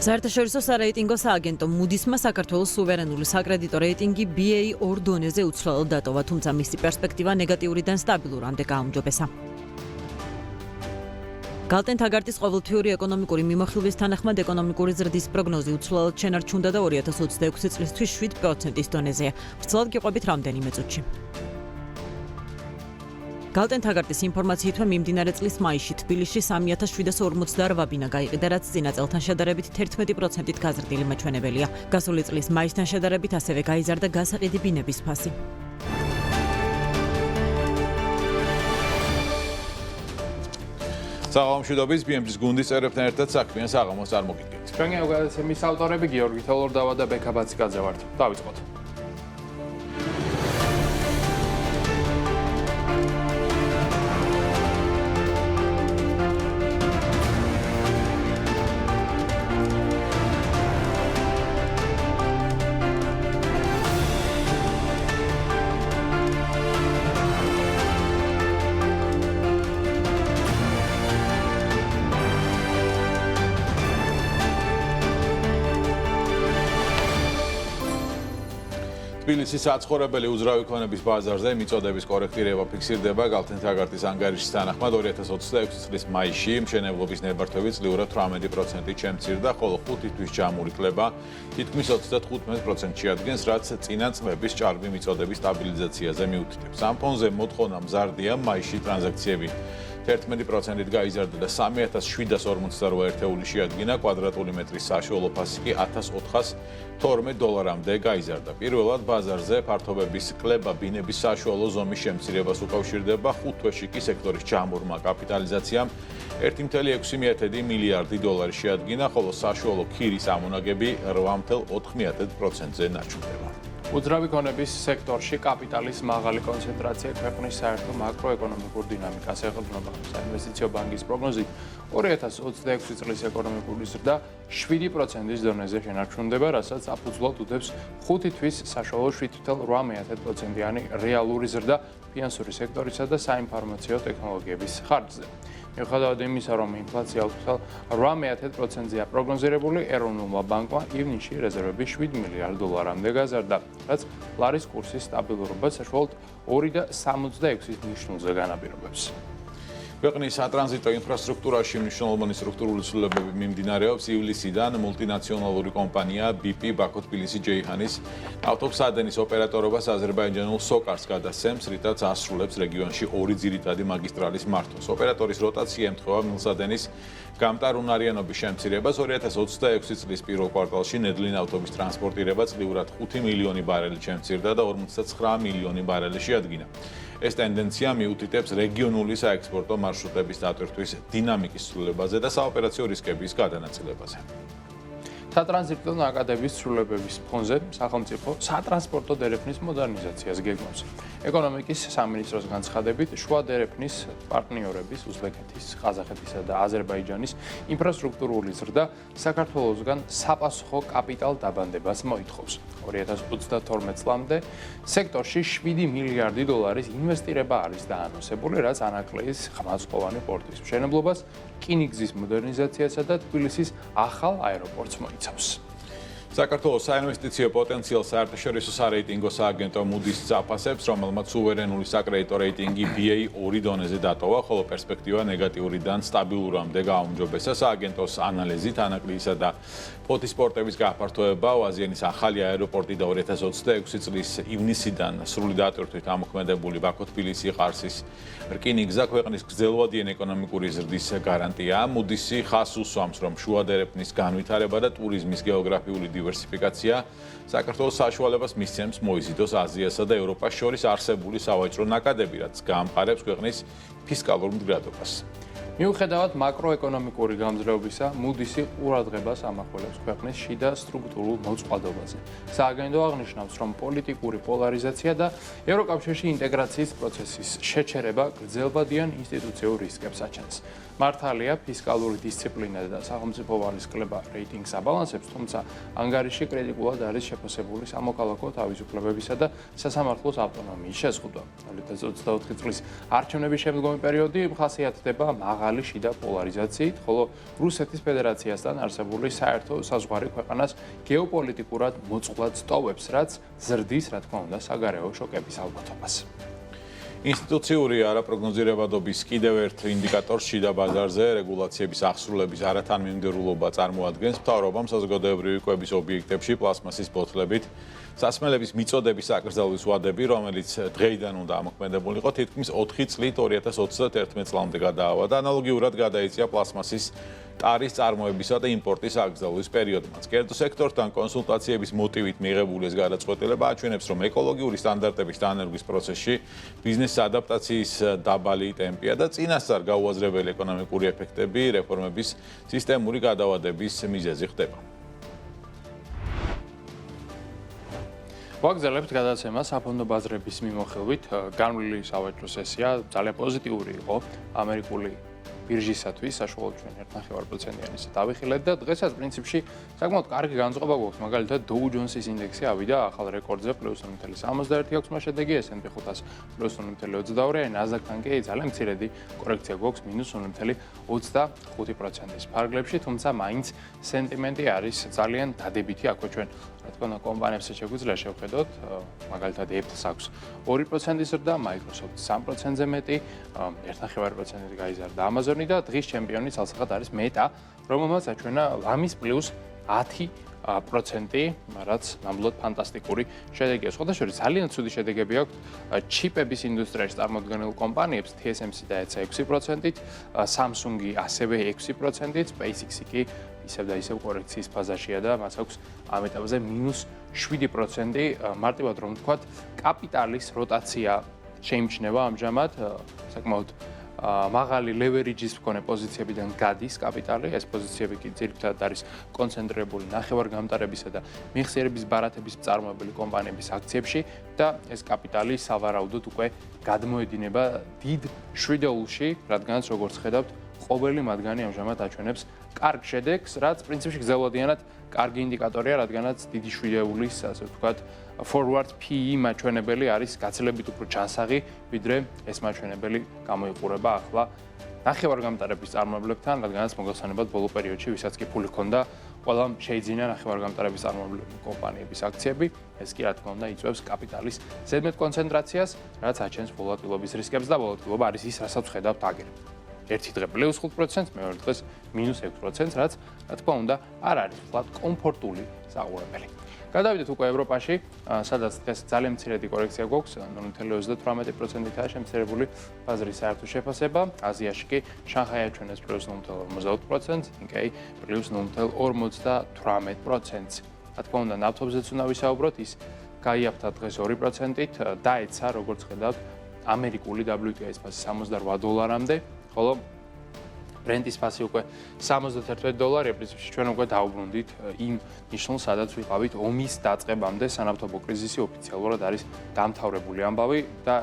საერთაშორისო სარეიტინგო სააგენტო Moody's-მა საქართველოს სუვერენული საკრედიტო რეიტინგი BA2 დონეზე უცვლელად დატოვა, თუმცა მისი პერსპექტივა ნეგატიურიდან სტაბილურამდე გააუმჯობესა. გალტენ თაგარტის ყოველთვიური ეკონომიკური მიმოხილვის თანახმად ეკონომიკური ზრდის პროგნოზი უცვლელად შენარჩუნდა და 2026 წლისთვის 7%-ის დონეზეა. ვრცლად გიყვებით რამდენიმე წუთში. გალტენ თაგარტის ინფორმაციით მიმდინარე წლის მაისში თბილისში 3748 ბინა გაიყიდა, რაც წინა წელთან შედარებით 11%-ით გაზრდილი მაჩვენებელია. გასული წლის მაისთან შედარებით ასევე გაიზარდა გასაყიდი ბინების ფასი. საღამომშვიდობის BMG-ის გუნდის წევრებთან ერთად საქმიან საღამოს წარმოგიდგენთ. ჩვენი გადაცემის ავტორები გიორგი თელორდავა და ბექა ბაციკაძე ვართ. დავიწყოთ. თბილისის საცხოვრებელი უძრავი ქონების ბაზარზე მიწოდების კორექტირება ფიქსირდება. გალტენ თაგარტის ანგარიშის თანახმად 2026 წლის მაისში მშენებლობის ნებართვები წლიურად 18%-ით შემცირდა, ხოლო 5 თვის ჯამური კლება თითქმის 35%-ს შეადგენს, რაც წინა წლების ჭარბი მიწოდების სტაბილიზაციაზე მიუთითებს. ამ ფონზე მოთხოვნა მზარდია, მაისში ტრანზაქციები 11%-ით გაიზარდა და 3748 ერთეული შეადგინა, კვადრატული მეტრის საშუალო ფასი კი $1412-მდე გაიზარდა. პირველად ბაზარზე ფართობების კლება ბინების საშუალო ზომის შემცირებას უკავშირდება, 5 თვეში კი სექტორის ჯამურმა კაპიტალიზაციამ $1.6 მილიარდი შეადგინა, ხოლო საშუალო ქირის ამონაგები 8.4%-ზე ნაჩვენდება. უძრავი ქონების სექტორში კაპიტალის მაღალი კონცენტრაცია ქვეყნის საერთო მაკროეკონომიკურ დინამიკას ეყრდნობა. საინვესტიციო ბანკის პროგნოზით 2026 წლის ეკონომიკური ზრდა 7%-ის დონეზე შენარჩუნდება, რასაც აფუძვლად უდებს 5 თვის საშუალო 7.8%-იანი რეალური ზრდა ფინანსური სექტორისა და საინფორმაციო ტექნოლოგიების ხარჯზე. მიუხედავად იმისა, რომ ინფლაცია 8.8%-ია პროგნოზირებული, ეროვნულმა ბანკმა ივნისში რეზერვები $7 მილიარდამდე გაზარდა, რაც ლარის კურსის სტაბილურობას საშუალოდ 2.66-ის ნიშნულზე განაპირობებს. ქვეყნის სატრანზიტო ინფრასტრუქტურაში მნიშვნელოვანი სტრუქტურული ცვლილებები მიმდინარეობს. ივლისიდან მულტინაციონალური კომპანია BP ბაქო-თბილისი-ჯეიჰანის ავტოსადენის ოპერატორობას აზერბაიჯანულ სოკარს გადასცემს, რითაც ასრულებს რეგიონში 2 ძირითადი მაგისტრალის მართვას. ოპერატორის როტაცია ემთხვევა მილსადენის გამტარუნარიანობის შემცირებას. 2026 წლის პირველ კვარტალში ნედლინ ავტობის ტრანსპორტირება წლიურად 5 მილიონი ბარელი შემცირდა და 59 მილიონი ბარელი შეადგინა. ეს ტენდენცია მიუთითებს რეგიონული საექსპორტო მარშრუტების დატვირთვის დინამიკის ცვლილებაზე და საოპერაციო რისკების გადანაწილებაზე. სატრანზიტო ნაკადების ცვლილებების ფონზე სახელმწიფო სატრანსპორტო დერეფნის მოდერნიზაციას გეგმავს. ეკონომიკის სამინისტროს განცხადებით, შუა დერეფნის პარტნიორების უზბეკეთის, ყაზახეთისა და აზერბაიჯანის ინფრასტრუქტურული ზრდა საქართველოსგან საპასუხო კაპიტალ დაბანდებას მოითხოვს. 2022 წლამდე სექტორში $7 მილიარდი ინვესტირება არის დაანონსებული, რაც ანაკლიის ხმალწოვანი პორტის მშენებლობას, რკინიგზის მოდერნიზაციასა და თბილისის ახალ აეროპორტს მოიცავს. საქართველოს საინვესტიციო პოტენციალს საერთაშორისო სარეიტინგო სააგენტო Moody's წაფასებს, რომელმაც სუვერენული საკრედიტო რეიტინგი BA2 დონეზე დატოვა, ხოლო პერსპექტივა ნეგატიურიდან სტაბილურამდე გააუმჯობესა. სააგენტოს ანალიზით ანაკლიისა და ფოთის პორტების გაფართოება, აზიანის ახალი აეროპორტი და 2026 წლის ივნისიდან სრული დატვირთვით ამოქმედებული ბაქო-თბილისი-ყარსის რკინიგზა ქვეყნის გრძელვადიანი ეკონომიკური ზრდის გარანტია. Moody's ხაზს უსვამს, რომ შუა დერეფნის განვითარება და ტურიზმის გეოგრაფიული დივერსიფიკაცია საქართველოს საშუალებას მისცემს მოიზიდოს აზიასა და ევროპას შორის არსებული სავაჭრო ნაკადები, რაც გაამყარებს ქვეყნის ფისკალურ მდგრადობას. მიუხედავად მაკროეკონომიკური გამძლეობისა, Moody's ყურადღებას ამახვილებს ქვეყნის შიდა სტრუქტურულ მოწყვალებაზე. სააგენტო აღნიშნავს, რომ პოლიტიკური პოლარიზაცია და ევროკავშირში ინტეგრაციის პროცესის შეჩერება გრძელვადიან ინსტიტუციურ რისკებს აჩენს. მართალია, ფისკალური დისციპლინა და სახელმწიფო ვალის კლება რეიტინგს აბალანსებს, თუმცა ანგარიში კრიტიკულად არის შეფასებული სამოქალაქო თავისუფლებებისა და სასამართლოს ავტონომიის შეზღუდვა. 2024 წლის არჩევნების შემდგომი პერიოდი ხასიათდება მაღალი მაღალი შიდა პოლარიზაციით, ხოლო რუსეთის ფედერაციასთან არსებული საერთო საზღვარი ქვეყანას გეოპოლიტიკურად მოწყვლად სტოვებს, რაც ზრდის, რა თქმა უნდა, საგარეო შოკების ალბათობას. ინსტიტუციური არაპროგნოზირებადობის კიდევ ერთ ინდიკატორს შიდა ბაზარზე რეგულაციების აღსრულების არათანმიმდევრულობა წარმოადგენს. მთავრობამ საზოგადოებრივი კვების ობიექტებში პლასმასის ბოთლებით სასმელების მიწოდების აკრძალვის ვადები, რომელიც დღეიდან უნდა ამოქმედებულიყო, თითქმის 4 წლით 2021 წლამდე გადაავა და ანალოგიურად გადაიწია პლასმასის ტარის წარმოებისა და იმპორტის აკრძალვის პერიოდმაც. კერძო სექტორთან კონსულტაციების მოტივით მიღებული ეს გადაწყვეტილება აჩვენებს, რომ ეკოლოგიური სტანდარტების დანერგვის პროცესში ბიზნესის ადაპტაციის დაბალი ტემპია და წინასწარ გაუაზრებელი ეკონომიკური ეფექტები რეფორმების სისტემური გადავადების მიზეზი ხდება. ვაგზალებთ გადაცემა საფონდო ბაზრების მიმოხილვით. განვლილი სავაჭრო სესია ძალიან პოზიტიური იყო ამერიკული ბირჟისათვის, საშუალოდ ჩვენ 1.5%-იანი დავიხილეთ და დღესაც პრინციპში საკმაოდ კარგი განწყობა გვაქვს. მაგალითად, Dow Jones-ის ინდექსი ავიდა ახალ რეკორდზე +0.61 აქვს შედეგი, S&P 500 +0.22, Nasdaq-თან კი ძალიან მცირედი კორექცია გვაქვს -0.25%-ის ფარგლებში, თუმცა მაინც სენტიმენტი არის ძალიან დადებითი. აქვე ჩვენ რა თქმა უნდა კომპანიებს შეგვიძლია შევხედოთ, მაგალითად Apple-ს აქვს 2%-ის ზრდა, Microsoft 3%-ზე მეტი, 1.5%-ით გაიზარდა Amazon-ი და დღის ჩემპიონი ცალსახად არის Meta, რომელმაც აჩვენა ლამის +10%, რაც ნამდვილად ფანტასტიკური შედეგია. სხვადასხვა ძალიან ცუდი შედეგები აქვს ჩიპების ინდუსტრიაში წარმოდგენილ კომპანიებს, TSMC დაეცა 6%-ით, Samsung-ი ასევე 6%-ით, SpaceX-ი კი ისევ და ისევ კორექციის ფაზაშია და მას აქვს ამ ეტაპზე -7%. მარტივად რომ ვთქვათ, კაპიტალის როტაცია შეიმჩნევა ამჟამად საკმაოდ მაღალი ლევერიჯის მქონე პოზიციებიდან გადის კაპიტალი. ეს პოზიციები კი ძირითადად არის კონცენტრირებული ნახევარგამტარებისა და მეხსიერების ბარათების მწარმოებელი კომპანიების აქციებში და ეს კაპიტალი სავარაუდოდ უკვე გადმოედინება დიდ შვიდეულში, რადგანაც როგორც ხედავთ, ყოველი მათგანი ამჟამად აჩვენებს კარგ შედეგს, რაც პრინციპში გრძელვადიანად კარგი ინდიკატორია, რადგანაც დიდი შვიდეულის, ასე ვთქვათ, forward PE მაჩვენებელი არის გაცილებით უფრო ჯანსაღი, ვიდრე ეს მაჩვენებელი გამოიყურება ახლა ნახევარგამტარების წარმომებლებთან, რადგანაც მოგახსენებათ ბოლო პერიოდში, ვისაც კი ფული ჰქონდა, ყველამ შეიძინა ნახევარგამტარების წარმომებლები კომპანიების აქციები, ეს კი რა თქმა უნდა იწვევს კაპიტალის ზედმეტ კონცენტრაციას, რაც აჩენს ვოლატილობის რისკებს და ვოლატილობა არის ის, რასაც ხედავთ აგერ. ერთი დღე +5%, მეორე დღეს -6%, რაც რა თქმა უნდა არ არის ფლად კომფორტული საყურებელი. გადავიდეთ უკვე ევროპაში, სადაც დღეს ძალიან მცირედი კორექცია გვაქვს, 0.38%-ით შემცირებული ბაზრის საერთო შეფასება. აზიაში კი შანხაი აჩვენებს +0.48%, ნიკეი +0.58%. რა თქმა უნდა, ნავთობზეც უნდა ვისაუბროთ, ის გაიაფთა დღეს 2%-ით, დაეცა, როგორც ხედავთ, ამერიკული WTI-ის ფასი $68-მდე, ხოლო ბრენტის ფასი უკვე $71, პრინციპში ჩვენ უკვე დაუბრუნდით იმ ნიშნულს, სადაც ვიყავით ომის დაწყებამდე, სანავთობო კრიზისი ოფიციალურად არის დამთავრებული ამბავი და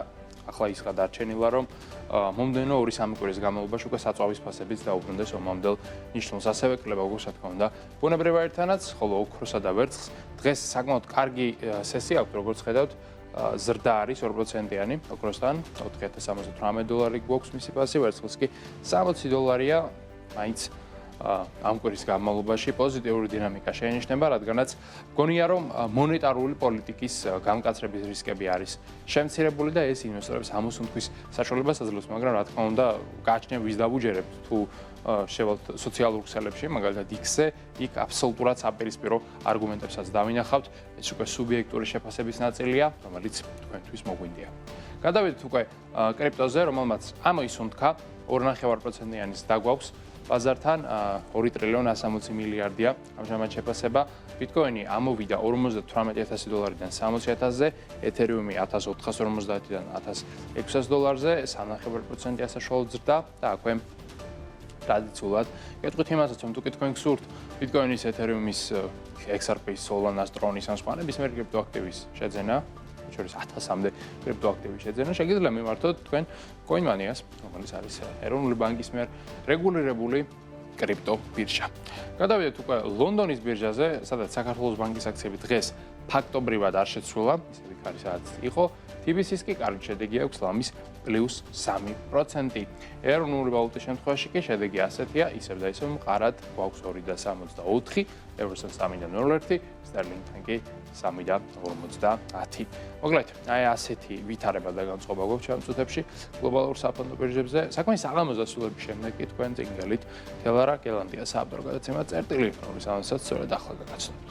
ახლა ის გადარჩენილა, რომ მომდევნო 2-3 კვირის განმავლობაში უკვე საწვავის ფასებიც დაუბრუნდეს ომამდელ ნიშნულს. ასევე კლება გვაქვს, რა თქმა უნდა, ბუნებრივ აირთანაც, ხოლო ოქროსა და ვერცხლს დღეს საკმაოდ კარგი სესია აქვს, როგორც ხედავთ. ზრდა არის 2%-იანი ოქროსთან, $4,078 გვაქვს მისი ფასი, ვერცხლის კი $60-ია, მაინც ამ კვირის განმავლობაში პოზიტიური დინამიკა შეინიშნება, რადგანაც მგონია, რომ მონეტარული პოლიტიკის გამკაცრების რისკები არის შემცირებული და ეს ინვესტორებს ამოსუნთქვის საშუალებას აძლევს, მაგრამ რა თქმა უნდა, გააჩნია ვის დავუჯერებთ თუ შევალთ სოციალურ ქსელებში, მაგალითად X-ზე, იქ აბსოლუტურად საპირისპირო არგუმენტებსაც დავინახავთ, ეს უკვე სუბიექტური შეფასების ნაწილია, რომელიც თქვენთვის მოგვინდია. გადავიდეთ უკვე კრიპტოზე, რომელმაც ამოისუნთქა 2.5%-იანის დაგვაქვს ბაზართან, 2.160 მილიარდია ამჟამად შეფასება. ბიტკოინი ამოვიდა $58,000-დან $60,000-ზე, ეთერიუმი $1,450-დან $1,600-ზე, 3.5%-ია საშუალო ზრდა და აქვე ტრადიციულად კეთვით იმასაც, რომ თუ კითხვენ გსურთ ბიტკოინის, ეთერიუმის, XRP-ის, Solana-ს, Tron-ის ან სხვა ნებისმიერი კრიპტოაქტივის შეძენა, შორის 1000-მდე კრიპტოაქტივის შეძენა, შეგიძლია მიმართოთ თქვენ CoinMania-ს, რომელიც არის ეროვნული ბანკის მიერ რეგულირებული კრიპტო ბირჟა. გადავიდეთ უკვე ლონდონის ბირჟაზე, სადაც საქართველოს ბანკის აქციები დღეს ფაქტობრივად არ შეცვლა, ისე იქ არის, სადაც იყო. TBC-ს კი კარგი შედეგი აქვს ლამის +3%. ეროვნული ვალუტის შემთხვევაში კი შედეგი ასეთია, ისევ და ისევ მყარად გვაქვს 2.64, ევროსთან 3.01, სტერლინგთან კი 3.50. მოკლედ, აი ასეთი ვითარება და განწყობა გვაქვს ჩემს წუთებში გლობალურ საფონდო ბირჟებზე. საქმე საღამოს დასრულების შემდეგ კი თქვენ წინგელით თელარა გელანდია საავტორო გადაცემა წერტილი ინფორმაციის ამასაც სწორედ ახლა გაგაცნობთ.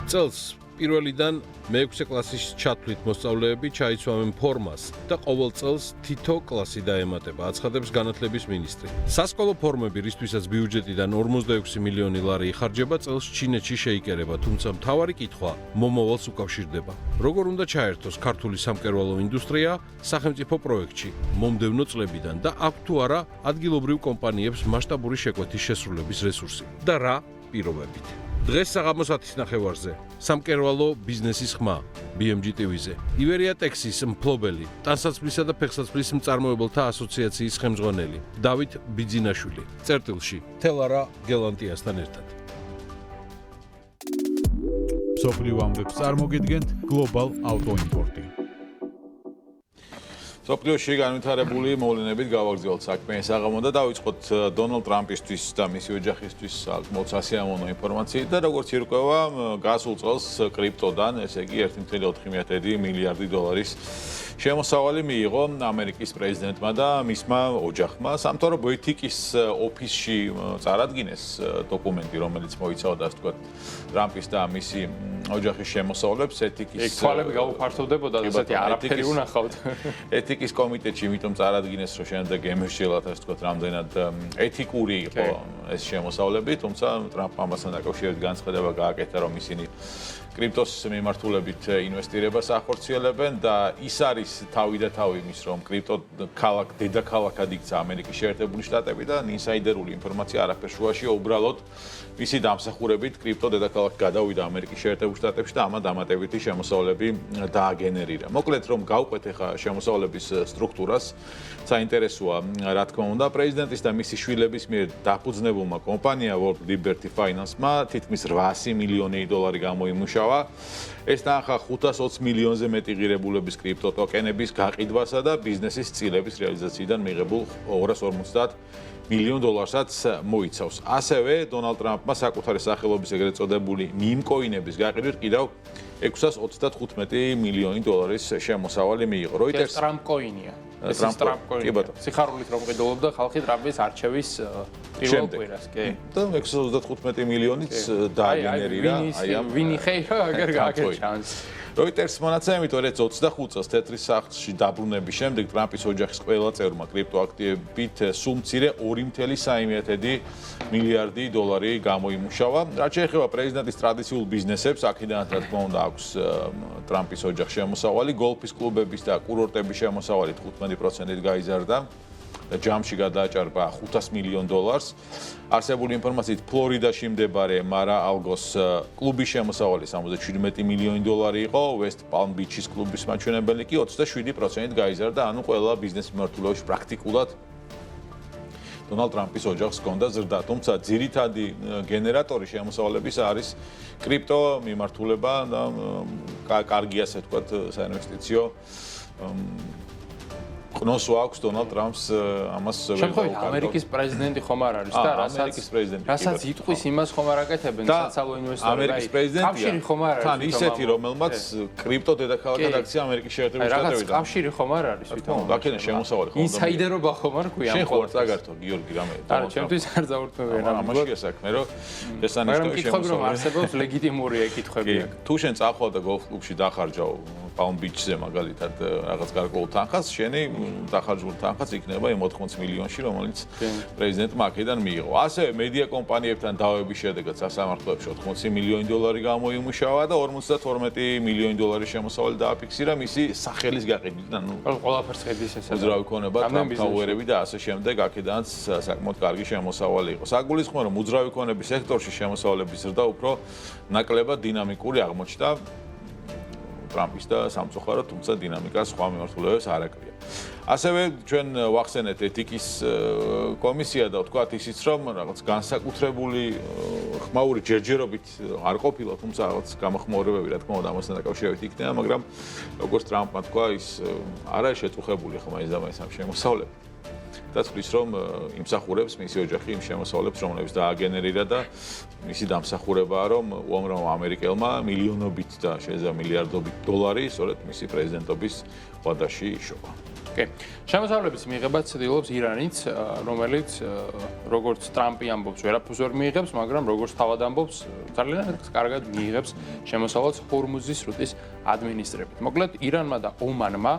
წელს პირველიდან მე-6 კლასის ჩათვლით მოსწავლეები ჩაიცვამენ ფორმას და ყოველ წელს თითო კლასი დაემატება, აცხადებს განათლების მინისტრი. სასკოლო ფორმები, რისთვისაც ბიუჯეტიდან 46 მილიონი ლარი იხარჯება, წელს ჩინეთში შეიკერება, თუმცა მთავარი კითხვა მომავალს უკავშირდება. როგორ უნდა ჩაერთოს ქართული სამკერვალო ინდუსტრია სახელმწიფო პროექტში მომდევნო წლებიდან და აქვს თუ არა ადგილობრივ კომპანიებს მასშტაბური შეკვეთის შესრულების რესურსი და რა პირობებით. დღეს საღამოს 10-ის ნახევარზე სამკერვალო ბიზნესის ხმა BMG TV-ზე. ივერია ტექსის მფლობელი, ტანსაცმლისა და ფეხსაცმლის მწარმოებელთა ასოციაციის ხელმძღვანელი დავით ბიძინაშვილი. წერტილში თელარა გელანტიასთან ერთად. მსოფლიო ამბებს წარმოგიდგენთ Global Auto Import. სოფლიოში განვითარებული მოვლენებით გავაგრძელებთ საქმე საღამო და დავიწყოთ დონალდ ტრამპისთვის და მისი ოჯახისთვის საკმაოდ სასიამოვნო ინფორმაციით და როგორც ირკვევა გასულ წელს კრიპტოდან, ესე იგი 1.4 მილიარდი დოლარის შემოსავალი მიიღო ამერიკის პრეზიდენტმა და მისმა ოჯახმა. სამთავრობო ეთიკის ოფისში წარადგინეს დოკუმენტი, რომელიც მოიცავდა, ასე ვთქვათ, ტრამპის და მისი ოჯახის შემოსავლებს ეთიკის თვალები გაუფართოვდებოდა და ესეთი არაფერი უნახავთ. ეთიკის კომიტეტში, იმიტომ წარადგინეს, რომ შემდეგ ემერჩიელად, ასე ვთქვათ, რამდენად ეთიკური იყო ეს შემოსავლები, თუმცა ტრამპმა ამასთან დაკავშირებით განცხადება გააკეთა, რომ ისინი კრიპტოს მიმართულებით ინვესტირებას ახორციელებენ და ის არის თავი და თავი იმის, რომ კრიპტო დედაქალაქად იქცა ამერიკის შეერთებული შტატები და ინსაიდერული ინფორმაცია არაფერ შუაშია, უბრალოდ მისი დამსახურებით კრიპტო დედაქალაქ გადავიდა ამერიკის შეერთებულ შტატებში და ამან დამატებითი შემოსავლები დააგენერირა. მოკლედ, რომ გავყვეთ ახლა შემოსავლების სტრუქტურას, საინტერესოა, რა თქმა უნდა, პრეზიდენტის და მისი შვილების მიერ დაფუძნებულმა კომპანია World Liberty Finance-მა თითქმის 800 მილიონი დოლარი გამოიმუშავა. ეს თანხა 520 მილიონზე მეტი ღირებულების კრიპტო ტოკენების გაყიდვასა და ბიზნესის წილების რეალიზაციიდან მიღებულ 250 მილიონ დოლარსაც მოიცავს. ასევე დონალდ ტრამპმა საკუთარი სახელობის ეგრეთ წოდებული მიმკოინების გაყიდვით კიდევ 635 მილიონი დოლარის შემოსავალი მიიღო. როიტერს ტრამპკოინია. ეს ტრამპკოინია. სიხარულით რომ ყიდულობდა ხალხი ტრამპის არჩევის პირველ კვირას, კი. და 635 მილიონიც დააგენერირა აი ამ ვინი ხეირა აგერ გააკეთეს. როიტერს მონაცემებით 2025 წელს თეთრის სახლში დაბრუნების შემდეგ ტრამპის ოჯახის ყველა წევრმა კრიპტოაქტივებით სულ მცირე 2.3 მილიარდი დოლარი გამოიმუშავა. რაც შეეხება პრეზიდენტის ტრადიციულ ბიზნესებს, აქედანაც რა თქმა უნდა აქვს ტრამპის ოჯახის შემოსავალი, გოლფის კლუბების და კურორტების შემოსავალი 15%-ით გაიზარდა. და ჯამში გადააჭარბა 500 მილიონ დოლარს. არსებული ინფორმაციით ფლორიდაში მდებარე მარა-ალგოს კლუბის შემოსავალი 77 მილიონი დოლარი იყო, West Palm Beach-ის კლუბის მაჩვენებელი კი 27%-ით გაიზარდა, ანუ ყველა ბიზნეს მიმართულებაში პრაქტიკულად დონალდ ტრამპის ოჯახს ჰქონდა ზრდა, თუმცა ძირითადი გენერატორი შემოსავლების არის კრიპტო მიმართულება და კარგი ასე ვთქვათ საინვესტიციო ყნოსო აქვს დონალდ ტრამპს ამას შემთხვევით ამერიკის პრეზიდენტი ხომ არ არის და რასაც იტყვის იმას ხომ არ აკეთებენ საცალო ინვესტორები ამერიკის პრეზიდენტია კავშირი ხომ არ არის თან ისეთი რომელმაც კრიპტო დედაქალაქად აქცია ამერიკის შეერთებული შტატებიდან რაღაც კავშირი ხომ არ არის ვითომ დაკენა შემოსავალი ხომ ინსაიდერობა ხომ არ ქვია შენ ხო არ წაგართო გიორგი რამე არა ჩემთვის არ ზაურთმევენ ამაშია საქმე რომ შესანიშნავი კითხები რომ არსებობს ლეგიტიმურია კითხები აქ თუ შენ წახვალ და გოლფ კლუბში დახარჯავ Palm Beach-ზე მაგალითად რაღაც გარკვეულ თანხას შენი დახარჯული თანხაც იქნება 80 მილიონში, რომელიც პრეზიდენტმა აქედან მიიღო. ასევე მედია კომპანიებთან დავების შედეგად სასამართლოებში 80 მილიონი დოლარი გამოიმუშავა და 52 მილიონი დოლარის შემოსავალი დააფიქსირა მისი სახელის გაყიდვით. ანუ ყველაფერს ხედვის ეს უძრავი ქონება, თაუერები და ასე შემდეგ აქედანაც საკმაოდ კარგი შემოსავალი იყო. საგულისხმო რომ უძრავი ქონების სექტორში შემოსავლების ზრდა უფრო ნაკლებად დინამიკური აღმოჩნდა ტრამპის და სამწუხაროდ, თუმცა დინამიკას სხვა მიმართულებებს არ აკრია. ასევე ჩვენ ვახსენეთ ეთიკის კომისია და ვთქვათ ისიც, რომ რაღაც განსაკუთრებული ხმაური ჯერჯერობით არ ყოფილა, თუმცა რაღაც გამოხმაურებები, რა თქმა უნდა, ამასთან დაკავშირებით იქნება, მაგრამ როგორც ტრამპმა თქვა, ის არ არის შეწუხებული ხმა ის და მაინც ამ შემოსავლებით. და თვლის, რომ იმსახურებს მისი ოჯახი იმ შემოსავლებს, რომლებიც დააგენერირა და მისი დამსახურებაა, რომ უამრავ ამერიკელმა მილიონობით და შეიძლება მილიარდობით დოლარი სწორედ მისი პრეზიდენტობის ვადაში იშოვა. კი. შემოსავლების მიღება ცდილობს ირანიც, რომელიც როგორც ტრამპი ამბობს, ვერაფერს ვერ მიიღებს, მაგრამ როგორც თავად ამბობს, ძალიან კარგად მიიღებს შემოსავალს ჰორმუზის სრუტის ადმინისტრებით. მოკლედ, ირანმა და ომანმა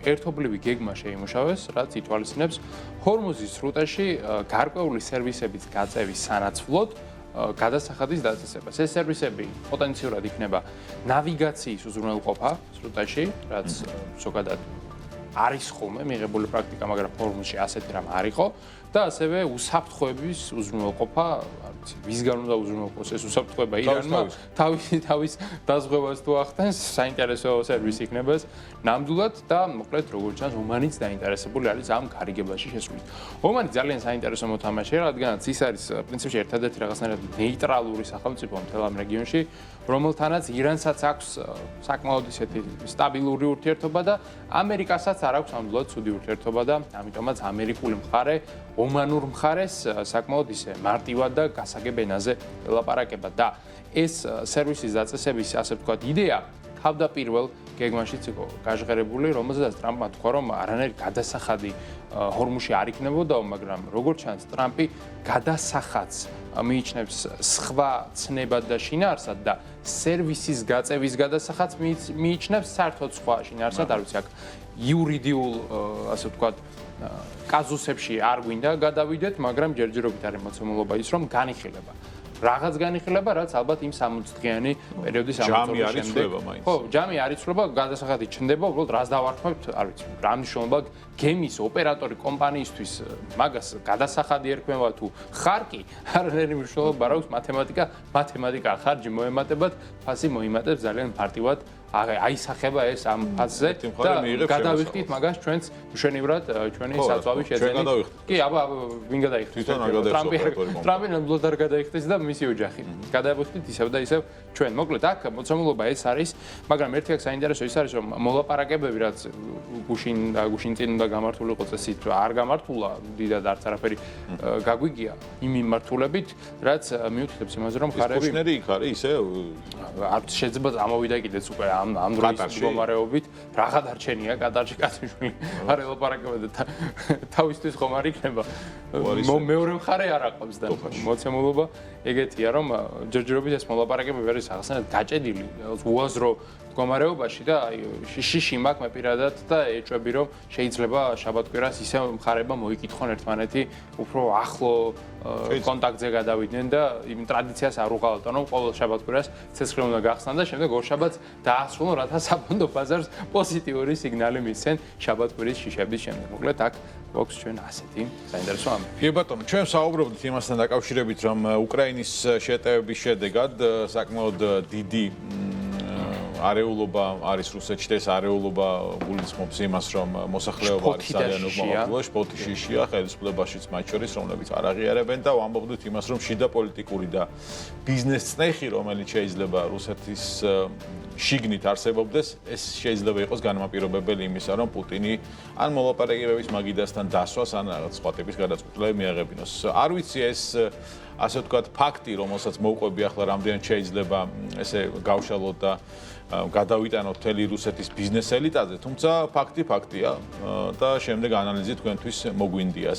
ერთობლივი გეგმა შეიმუშავეს, რაც ითვალისწინებს ჰორმუზის სრუტეში გარკვეული სერვისების გაწევის სანაცვლოდ გადასახადის დაწესებას. ეს სერვისები პოტენციურად იქნება ნავიგაციის უზრუნველყოფა სრუტეში, რაც ზოგადად არის ხოლმე მიღებული პრაქტიკა, მაგრამ ჰორმუზში ასეთი რამ არ იყო და ასევე უსაფრთხოების უზრუნველყოფა, არც ვისგან უნდა უზრუნველყოს ეს უსაფრთხოება ირანმა თავის დაზღვევას თუ ახდენს, საინტერესო სერვისი იქნება ეს ნამდვილად და მოკლედ როგორც ჩანს ომანიც დაინტერესებული არის ამ გარიგებაში შესვლით. ომანი ძალიან საინტერესო მოთამაშეა, რადგანაც ის არის პრინციპში ერთადერთი რაღაცნაირად ნეიტრალური სახელმწიფო მთელ ამ რეგიონში, რომელთანაც ირანსაც აქვს საკმაოდ ისეთი სტაბილური ურთიერთობა და ამერიკასაც არ აქვს ამდულად ცუდი ურთიერთობა და ამიტომაც ამერიკული მხარე ომანურ მხარეს საკმაოდ ისე მარტივად და გასაგებ ენაზე ელაპარაკება და ეს სერვისის დაწესების ასე ვთქვათ იდეა თავდაპირველ გეგმაშიც იყო გაჟღერებული, რომელზედაც ტრამპმა თქვა, რომ არანაირი გადასახადი ჰორმუზში არ იქნებოდა, მაგრამ როგორც ჩანს, ტრამპი გადასახადს მიიჩნევს სხვა ცნებად და შინაარსად და სერვისის გაწევის გადასახადს მიიჩნევს საერთოდ სხვა შინაარსად, არ ვიცი, აქ იურიდიულ, ასე ვთქვათ, კაზუსებში არ გვინდა გადავიდეთ, მაგრამ ჯერჯერობით არის მოცემულობა ის, რომ განიხილება. რაღაც განიხილება, რაც ალბათ იმ 60 დღიანი პერიოდის ამოწურვის შემდეგ. ხო, ჯამი არ იცვლება, გადასახადი ჩნდება, უბრალოდ რას დავარქმევთ, არ ვიცი. რა მნიშვნელობა გემის ოპერატორი კომპანიისთვის მაგას გადასახადი ერქმევა თუ ხარკი, არანაირი მნიშვნელობა არ აქვს მათემატიკა ხარჯი მოემატებათ, ფასი მოიმატებს ძალიან ფარტივად. აისახება ეს ამ ფასზე და გადავიხდით მაგას ჩვენც მშვენივრად ჩვენი საწვავი შეძენით. კი, აბა ვინ გადაიხდით? ტრამპი ნამდვილად არ გადაიხდით და მისი ოჯახი. გადავიხდით ისევ და ისევ ჩვენ. მოკლედ აქ მოცემულობა ეს არის, მაგრამ ერთი აქ საინტერესო ის არის, რომ მოლაპარაკებები რაც გუშინ წინ უნდა გამართულიყო წესით არ გამართულა, დიდად არც არაფერი გაგვიგია იმ მიმართულებით, რაც მიუთითებს იმაზე, რომ ხარები კუშნერი იქ არის ისე არც შეიძლება ამოვიდა კიდეც უკვე ამ დროის მდგომარეობით რაღა დარჩენია კატარში კაციშვილი არ ელაპარაკება და თავისთვის ხომ არ იქნება მეორე მხარე არ აყავს და მოცემულობა ეგეთია რომ ჯერჯერობით ეს მოლაპარაკებები არის რაღაცნაირად გაჭედილი უაზრო მდგომარეობაში და შიში მაქვს მე პირადად და ეჭვები რომ შეიძლება შაბათ-კვირას ისე მხარეებმა მოიკითხონ ერთმანეთი უფრო ახლო კონტაქტზე გადავიდნენ და იმ ტრადიციას არ უყალატონ რომ ყოველ შაბათ-კვირას ცეცხლი უნდა გახსნან და შემდეგ ორ შაბათს დაასრულონ რათა საბუნდო ბაზარს პოზიტიური სიგნალი მისცენ შაბათ-კვირის შიშების შემდეგ. მოკლედ აქ გვაქვს ჩვენ ასეთი საინტერესო ამბები. კი ბატონო, ჩვენ საუბრობთ იმასთან დაკავშირებით, რომ უკრაინის შეტევების შედეგად საკმაოდ დიდი არეულობა არის რუსეთში და ეს არეულობა გულისხმობს იმას, რომ მოსახლეობა არის ძალიან უკმაყოფილო, შპოთი შიშია, ხელისუფლებაშიც მათ შორის, რომლებიც არ აღიარებენ და ვამბობთ იმას, რომ შიდა პოლიტიკური და ბიზნეს წნეხი, რომელიც შეიძლება რუსეთის შიგნით არსებობდეს, ეს შეიძლება იყოს განმაპირობებელი იმისა, რომ პუტინი ან მოლაპარაკებების მაგიდასთან დასვას, ან რაღაც სხვა ტიპის გადაწყვეტილება მიაღებინოს. არ ვიცი ეს ასე ვთქვათ ფაქტი, რომელსაც მოვყვები ახლა რამდენად შეიძლება ესე გავშალოთ და გადავიტანოთ მთელი რუსეთის ბიზნეს ელიტაზე, თუმცა ფაქტია და შემდეგ ანალიზი თქვენთვის მოგვინდია.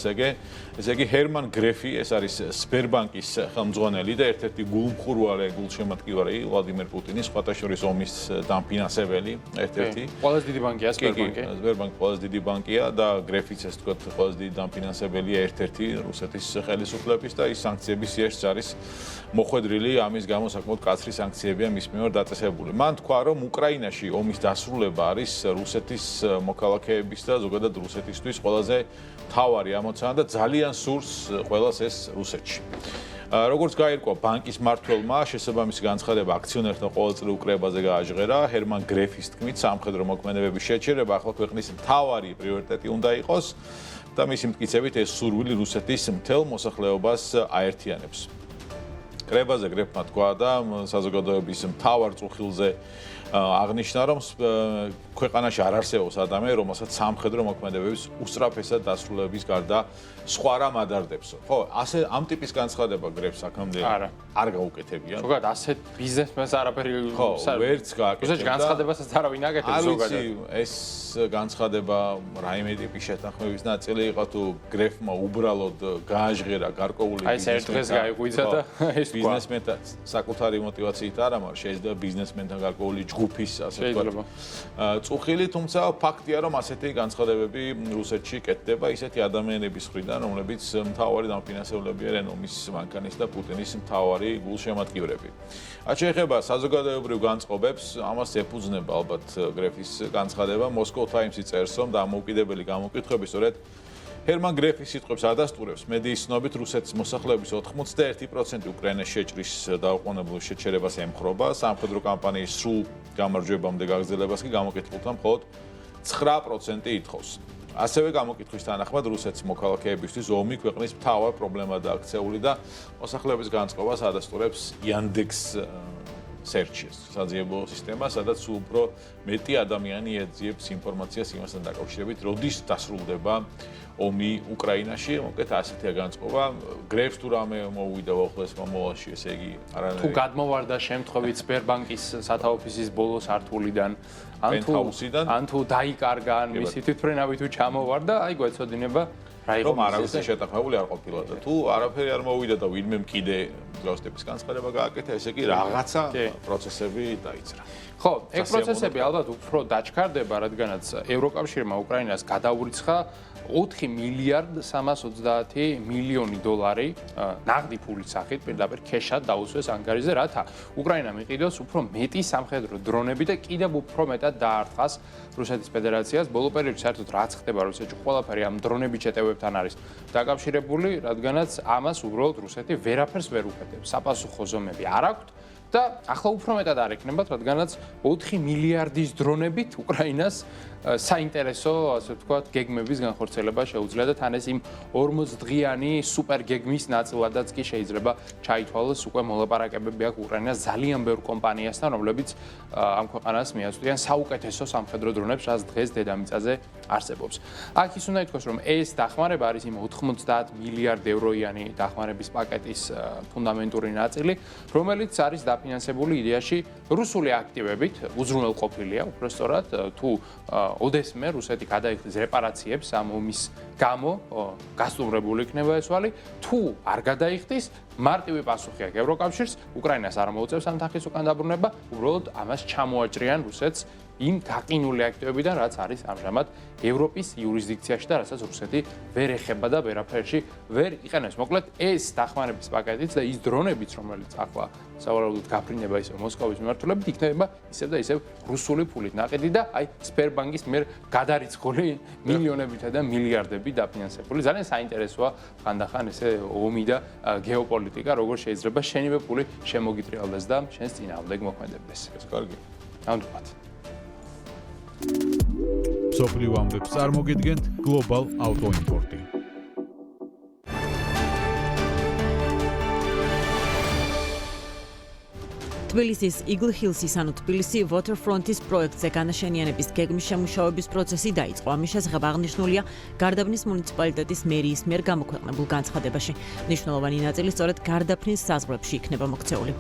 ესე იგი ჰერმან გრეფი, ეს არის სბერბანკის ხელმძღვანელი და ერთ-ერთი გულმხურვალე, გულშემატკივარი ვლადიმერ პუტინის სხვათა შორის ომის დამფინანსებელი, ერთ-ერთი. ყველაზე დიდი ბანკია სბერბანკი. სბერბანკი ყველაზე დიდი ბანკია და გრეფიც ეს თქვათ ყველაზე დიდი დამფინანსებელია ერთ-ერთი რუსეთის ხელისუფლების და ის სანქციების TBC-ში არის მოხვედრილი, ამის გამო საკმაოდ კაცრი სანქციებია მის მიმართ დაწესებული. მან თქვა, რომ უკრაინაში ომის დასრულება არის რუსეთის მოქალაქეების და ზოგადად რუსეთისთვის ყველაზე მთავარი ამოცანა და ძალიან სურს ყველას ეს რუსეთში. როგორც გაირკვა ბანკის მმართველმა, შესაბამისი განცხადება აქციონერთა ყოველწლიურ უკრებაზე გააჟღერა. ჰერმან გრეფის თქმით, სამხედრო მოქმედებების შეჩერება ახლა ქვეყნის მთავარი პრიორიტეტი უნდა იყოს და მისი მტკიცებით ეს სურვილი რუსეთის მთელ მოსახლეობას აერთიანებს. კრებაზე გრეფმა თქვა და საზოგადოების მთავარ წუხილზე აღნიშნა, რომ ქვეყანაში არ არსებობს ადამიანი, რომელსაც სამხედრო მოქმედებების უსწრაფესად დასრულების გარდა სხვა რამ ადარდებსო. ხო, ასე ამ ტიპის განცხადება გრეფს აქამდე არ გაუკეთებია. ზოგადად ასეთ ბიზნესმენს არაფერი ვერც გააკეთებდა. განცხადებასაც არავინ აკეთებს ზოგადად. ეს განცხადება რაიმე ტიპის შეთანხმების ნაწილი იყო თუ გრეფმა უბრალოდ გააჟღერა გარკვეული აი ეს ერთ დღეს გაიღვიძა და ეს ბიზნესმენთა საკუთარი мотиваციით არა, მაგრამ შეიძლება ბიზნესმენთან გარკვეული ჯგუფის ასე ვთქვათ წუხილი, თუმცა ფაქტია, რომ ასეთი განცხადებები რუსეთში კეთდება ისეთი ადამიანების მხრიდან, რომლებიც მთავარი დამფინანსებლები არიან ომის მანქანის და პუტინის მთავარი გულშემატკივრები. რაც შეეხება საზოგადოებრივ განწყობებს, ამას ეფუძნება ალბათ გრეფის განცხადება. Moscow Times-ი წერს, რომ დამოუკიდებელი გამოკითხვები სწორედ ჰერმან გრეფის სიტყვებს ადასტურებს. მედიის ცნობით რუსეთის მოსახლეობის 81% უკრაინას შეჭრის დაუყოვნებლივ შეჩერებას ემხრობა. სამხედრო კამპანიის სრულ გამარჯვებამდე გაგრძელებას კი გამოკითხულთა მხოლოდ 9% ითხოვს. ასევე გამოკითხვის თანახმად რუსეთის მოქალაქეებისთვის ომი ქვეყნის მთავარ პრობლემადაა აქცეული და მოსახლეობის განწყობას ადასტურებს Yandex search-ის საძიებო სისტემა, სადაც უფრო მეტი ადამიანი ეძიებს ინფორმაციას იმასთან დაკავშირებით, როდის დასრულდება ომი უკრაინაში. მოკლედ ასეთია განწყობა. გრეფს თუ რამე მოუვიდა უახლოეს მომავალში, ესე იგი არანაირი თუ გადმოვარდა შემთხვევით სპერბანკის სათავოფისის ბოლო სართულიდან ან თუ დაიკარგა ან მისი თვითმფრინავი თუ ჩამოვარდა, აი გვეცოდინება რა იყო რომ არავის შეთანხმებული არ ყოფილა და თუ არაფერი არ მოვიდა და ვინმე კიდე მსგავს ტიპის განცხადება გააკეთა, ესე იგი რაღაცა პროცესები დაიძრა. ხო, ეგ პროცესები ალბათ უფრო დაჩქარდება, რადგანაც ევროკავშირმა უკრაინას გადაურიცხა 4 მილიარდ 330 მილიონი დოლარი ნაღდი ფულის სახით პირდაპირ ქეშად დაუსვეს ანგარიზე, რათა უკრაინა მიყიდოს უფრო მეტი სამხედრო დრონები და კიდევ უფრო მეტად დაარტყას რუსეთის ფედერაციას. ბოლო პერიოდში საერთოდ რაც ხდება რუსეთში, ყველაფერი ამ დრონების შეტევებთან არის დაკავშირებული, რადგანაც ამას უბრალოდ რუსეთი ვერაფერს ვერ უყედებს. საპასუხო ზომები არ აქვთ და ახლა უფრო მეტად არ ეკნებათ, რადგანაც 4 მილიარდის დრონებით უკრაინას საინტერესო, ასე ვთქვათ, გეგმების განხორციელება შეუძლია და თან ეს იმ 40 დღიანი სუპერ გეგმის ნაწილადაც კი შეიძლება ჩაითვალოს. უკვე მოლაპარაკებები აქვს უკრაინას ძალიან ბევრ კომპანიასთან, რომლებიც ამ ქვეყანას მიაწვდიან საუკეთესო სამხედრო დრონებს, რაც დღეს დედამიწაზე არსებობს. აქ ის უნდა ითქვას, რომ ეს დახმარება არის იმ 90 მილიარდ ევროიანი დახმარების პაკეტის ფუნდამენტური ნაწილი, რომელიც არის დაფინანსებული იდეაში რუსული აქტივებით, უზრუნველყოფილია, უბრალოდ თუ ოდესმე რუსეთი გადაიხდის რეპარაციებს ამ ომის გამო, გასტუმრებული იქნება ეს ვალი, თუ არ გადაიხდის, მარტივი პასუხი აქვს ევროკავშირს, უკრაინას არ მოუწევს ამ თანხის უკან დაბრუნება, უბრალოდ ამას ჩამოაჭრიან რუსეთს იმ გაყინული აქტივებიდან, რაც არის ამჟამად ევროპის იურისდიქციაში და რასაც რუსეთი ვერ ეხება და ვერაფერში ვერ იყენებს. მოკლედ ეს დახმარების პაკეტიც და ის დრონებიც, რომელიც ახლა სავარაუდოდ გაფრინდება ისევ მოსკოვის მიმართულებით, იქნება ისევ და ისევ რუსული ფულით ნაყიდი და აი სპერბანკის მიერ გადარიცხული მილიონებითა და მილიარდები დაფინანსებული. ძალიან საინტერესოა ხანდახან ესე ომი და გეოპოლიტიკა, როგორ შეიძლება შენივე ფული შემოგიტრიალდეს და შენს წინააღმდეგ მოქმედებდეს. ეს კარგი. ნამდვილად. სოფლიო ამბებს წარმოგიდგენთ Global Auto Import. თბილისის Eagle Hills-ის ანუ თბილისი Waterfront-ის პროექტზე განაშენიანების გეგმის შემუშავების პროცესი დაიწყო. ამის შესახებ აღნიშნულია გარდაბნის მუნიციპალიტეტის მერიის მიერ გამოქვეყნებულ განცხადებაში. მნიშვნელოვანი ნაწილი სწორედ გარდაბნის საზღვრებში იქნება მოქცეული.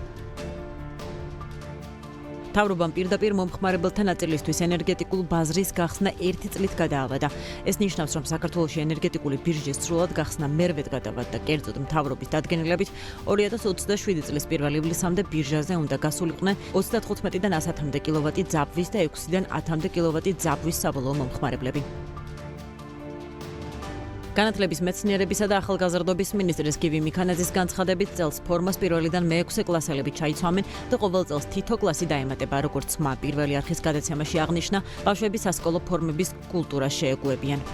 მთავრობამ პირდაპირ მომხმარებელთა ნაწილისთვის ენერგეტიკულ ბაზრის გახსნა 1 წლით გადაავადა. ეს ნიშნავს, რომ საქართველოში ენერგეტიკული ბირჟის სრულად გახსნა მერვედ გადავადა. კერძოდ, მთავრობის დადგენილებით 2027 წლის 1 ივლისამდე ბირჟაზე უნდა გასულიყვნენ 35-დან 100-მდე კილოვატი ძაბვის და 6-დან 10-მდე კილოვატი ძაბვის საბოლოო მომხმარებლები. განათლების მეცნიერებისა და ახალგაზრდობის მინისტრის გივი მიქანაძის განცხადებით წელს ფორმას პირველიდან მე-6 კლასელები ჩაიცვამენ და ყოველ წელს თითო კლასი დაემატება, როგორც მა პირველი არხის გადაცემაში აღნიშნა, ბავშვები სასკოლო ფორმების კულტურას შეეგუებიან.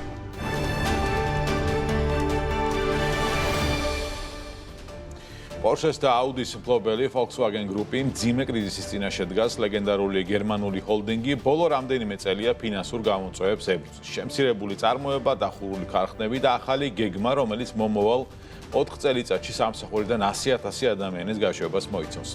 Porsche და Audi-ის მფლობელი Volkswagen Group-ი მძიმე კრიზისის წინაშე დგას. ლეგენდარული გერმანული ჰოლდინგი ბოლო რამდენიმე წელია ფინანსურ გამოწვევებს ებრძვის. შემცირებული წარმოება, დახურული ქარხნები და ახალი გეგმა, რომელიც მომავალ 4 წელიწადში სამსახურიდან 100,000 ადამიანის გაშვებას მოიცავს.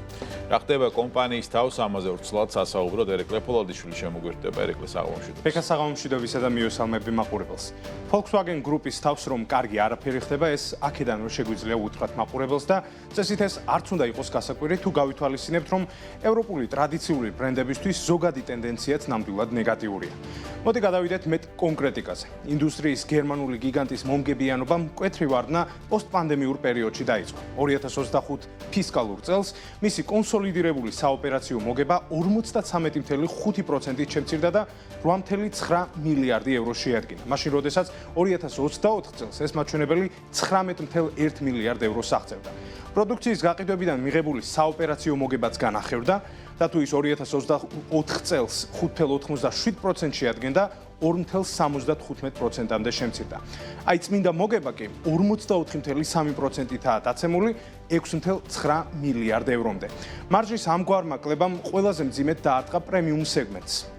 რა ხდება კომპანიის თავს, ამაზე ვრცლად სასაუბროდ ერეკლე ფოლადიშვილი შემოგვიერთდება. ერეკლე საღამომშვიდობი. ბექა საღამომშვიდობისა და მიუსალმები მაყურებელს. Volkswagen Group-ის თავს რომ კარგი არაფერი ხდება, ეს აქედან რომ შეგვიძლია უთხრათ მაყურებელს და წესით ეს არც უნდა იყოს გასაკვირი, თუ გავითვალისწინებთ, რომ ევროპული ტრადიციული ბრენდებისთვის ზოგადი ტენდენციაც ნამდვილად ნეგატიურია. მოდი გადავიდეთ მეტ კონკრეტიკაზე. ინდუსტრიის გერმანული გიგანტის მომგებიანობა მკვეთრი ვარდნა პოსტპანდემიურ პერიოდში დაიწყო. 2025 ფისკალურ წელს მისი კონსოლიდირებული საოპერაციო მოგება 53.5%-ით შემცირდა და 8.9 მილიარდი ევრო შეადგინა. მაშინ, როდესაც 2024 წელს ეს მაჩვენებელი 19.1 მილიარდ ევროს აღწევდა. პროდუქციის გაყიდვებიდან მიღებული საოპერაციო მოგებაც განახევდა და თუ ის 2024 წელს 5.87% შეადგენდა, 2.75%-მდე შემცირდა. აი წმინდა მოგება კი 44.3%-ითაა დაცემული 6.9 მილიარდ ევრომდე. მარჟის ამგვარმა კლებამ ყველაზე მძიმედ დაარტყა პრემიუმ სეგმენტს.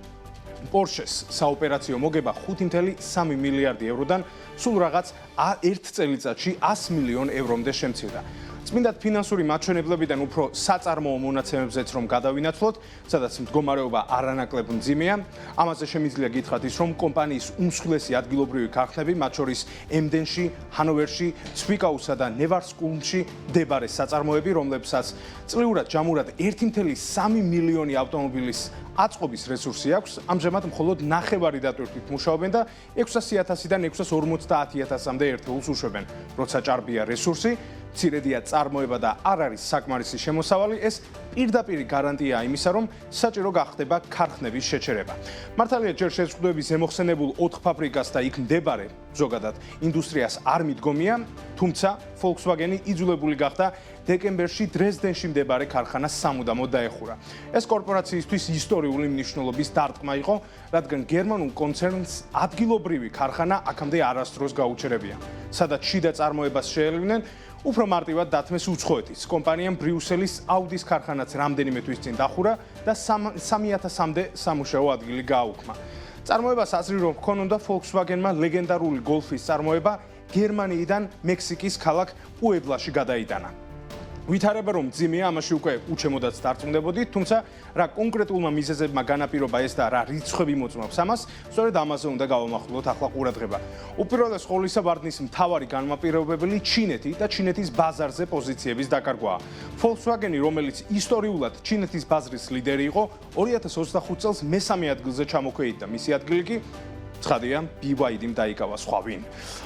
Porsche-ს საოპერაციო მოგება 5.3 მილიარდი ევროდან სულ რაღაც 1 წელიწადში 100 მილიონ ევრომდე შემცირდა. წმინდად ფინანსური მაჩვენებლებიდან უფრო საწარმოო მონაცემებზეც რომ გადავინაცვლოთ, სადაც მდგომარეობა არანაკლებ მძიმეა, ამაზე შემიძლია გითხრათ ის, რომ კომპანიის უმსხვილესი ადგილობრივი ქარხნები, მათ შორის ემდენში, ჰანოვერში, ცვიკაუსა და ნევარსკულმში მდებარე საწარმოები, რომლებსაც წლიურად ჯამურად 1.3 მილიონი ავტომობილის აწყობის რესურსი აქვს, ამჟამად მხოლოდ 9 დატვირთვით მუშაობენ და 600,000-დან 650,000-მდე ერთეულს უშვებენ. როცა ჭარბია რესურსი, მცირედია წარმოება და არ არის საკმარისი შემოსავალი, ეს პირდაპირი გარანტიაა იმისა, რომ საჭირო გახდება ქარხნების შეჩერება. მართალია ჯერ შეზღუდვების ზემოხსენებულ 4 ფაბრიკას და იქ მდებარე ზოგადად ინდუსტრიას არ მიდგომია, თუმცა Volkswagen-ი იძულებული გახდა დეკემბერში დრეზდენში მდებარე ქარხანას სამუდამოდ დაეხურა. ეს კორპორაციისთვის ისტორიული მნიშვნელობის დარტყმა იყო, რადგან გერმანულ კონცერნს ადგილობრივი ქარხანა აქამდე არასდროს გაუჩერებია. სადაც შიდა წარმოებას შეელვნენ, უფრო მარტივად დათმეს უცხოეთის. კომპანიამ ბრიუსელის აუდის ქარხანაც რამდენიმე თვის წინ დახურა და 3,000-მდე სამუშაო ადგილი გააუქმა. წარმოებას აზრი რომ ჰქონოდა Volkswagen-მა ლეგენდარული გოლფის წარმოება გერმანიიდან მექსიკის ქალაქ პუებლაში გადაიტანა. ვითარება რომ მძიმეა, ამაში უკვე უჩემოდაც დარწმუნდებოდით, თუმცა რა კონკრეტულმა მიზეზებმა განაპირობა ეს და რა რიცხვები მოწმობს ამას, სწორედ ამაზე უნდა გავამახვილოთ ახლა ყურადღება. უპირველეს ყოვლისა ვარდნის მთავარი განმაპირობებელი ჩინეთი და ჩინეთის ბაზარზე პოზიციების დაკარგვაა. Volkswagen-ი, რომელიც ისტორიულად ჩინეთის ბაზრის ლიდერი იყო, 2025 წელს მესამე ადგილზე ჩამოქვეითდა. მისი ადგილი კი ცხადია, BYD-მ დაიკავა სხვა ვინ.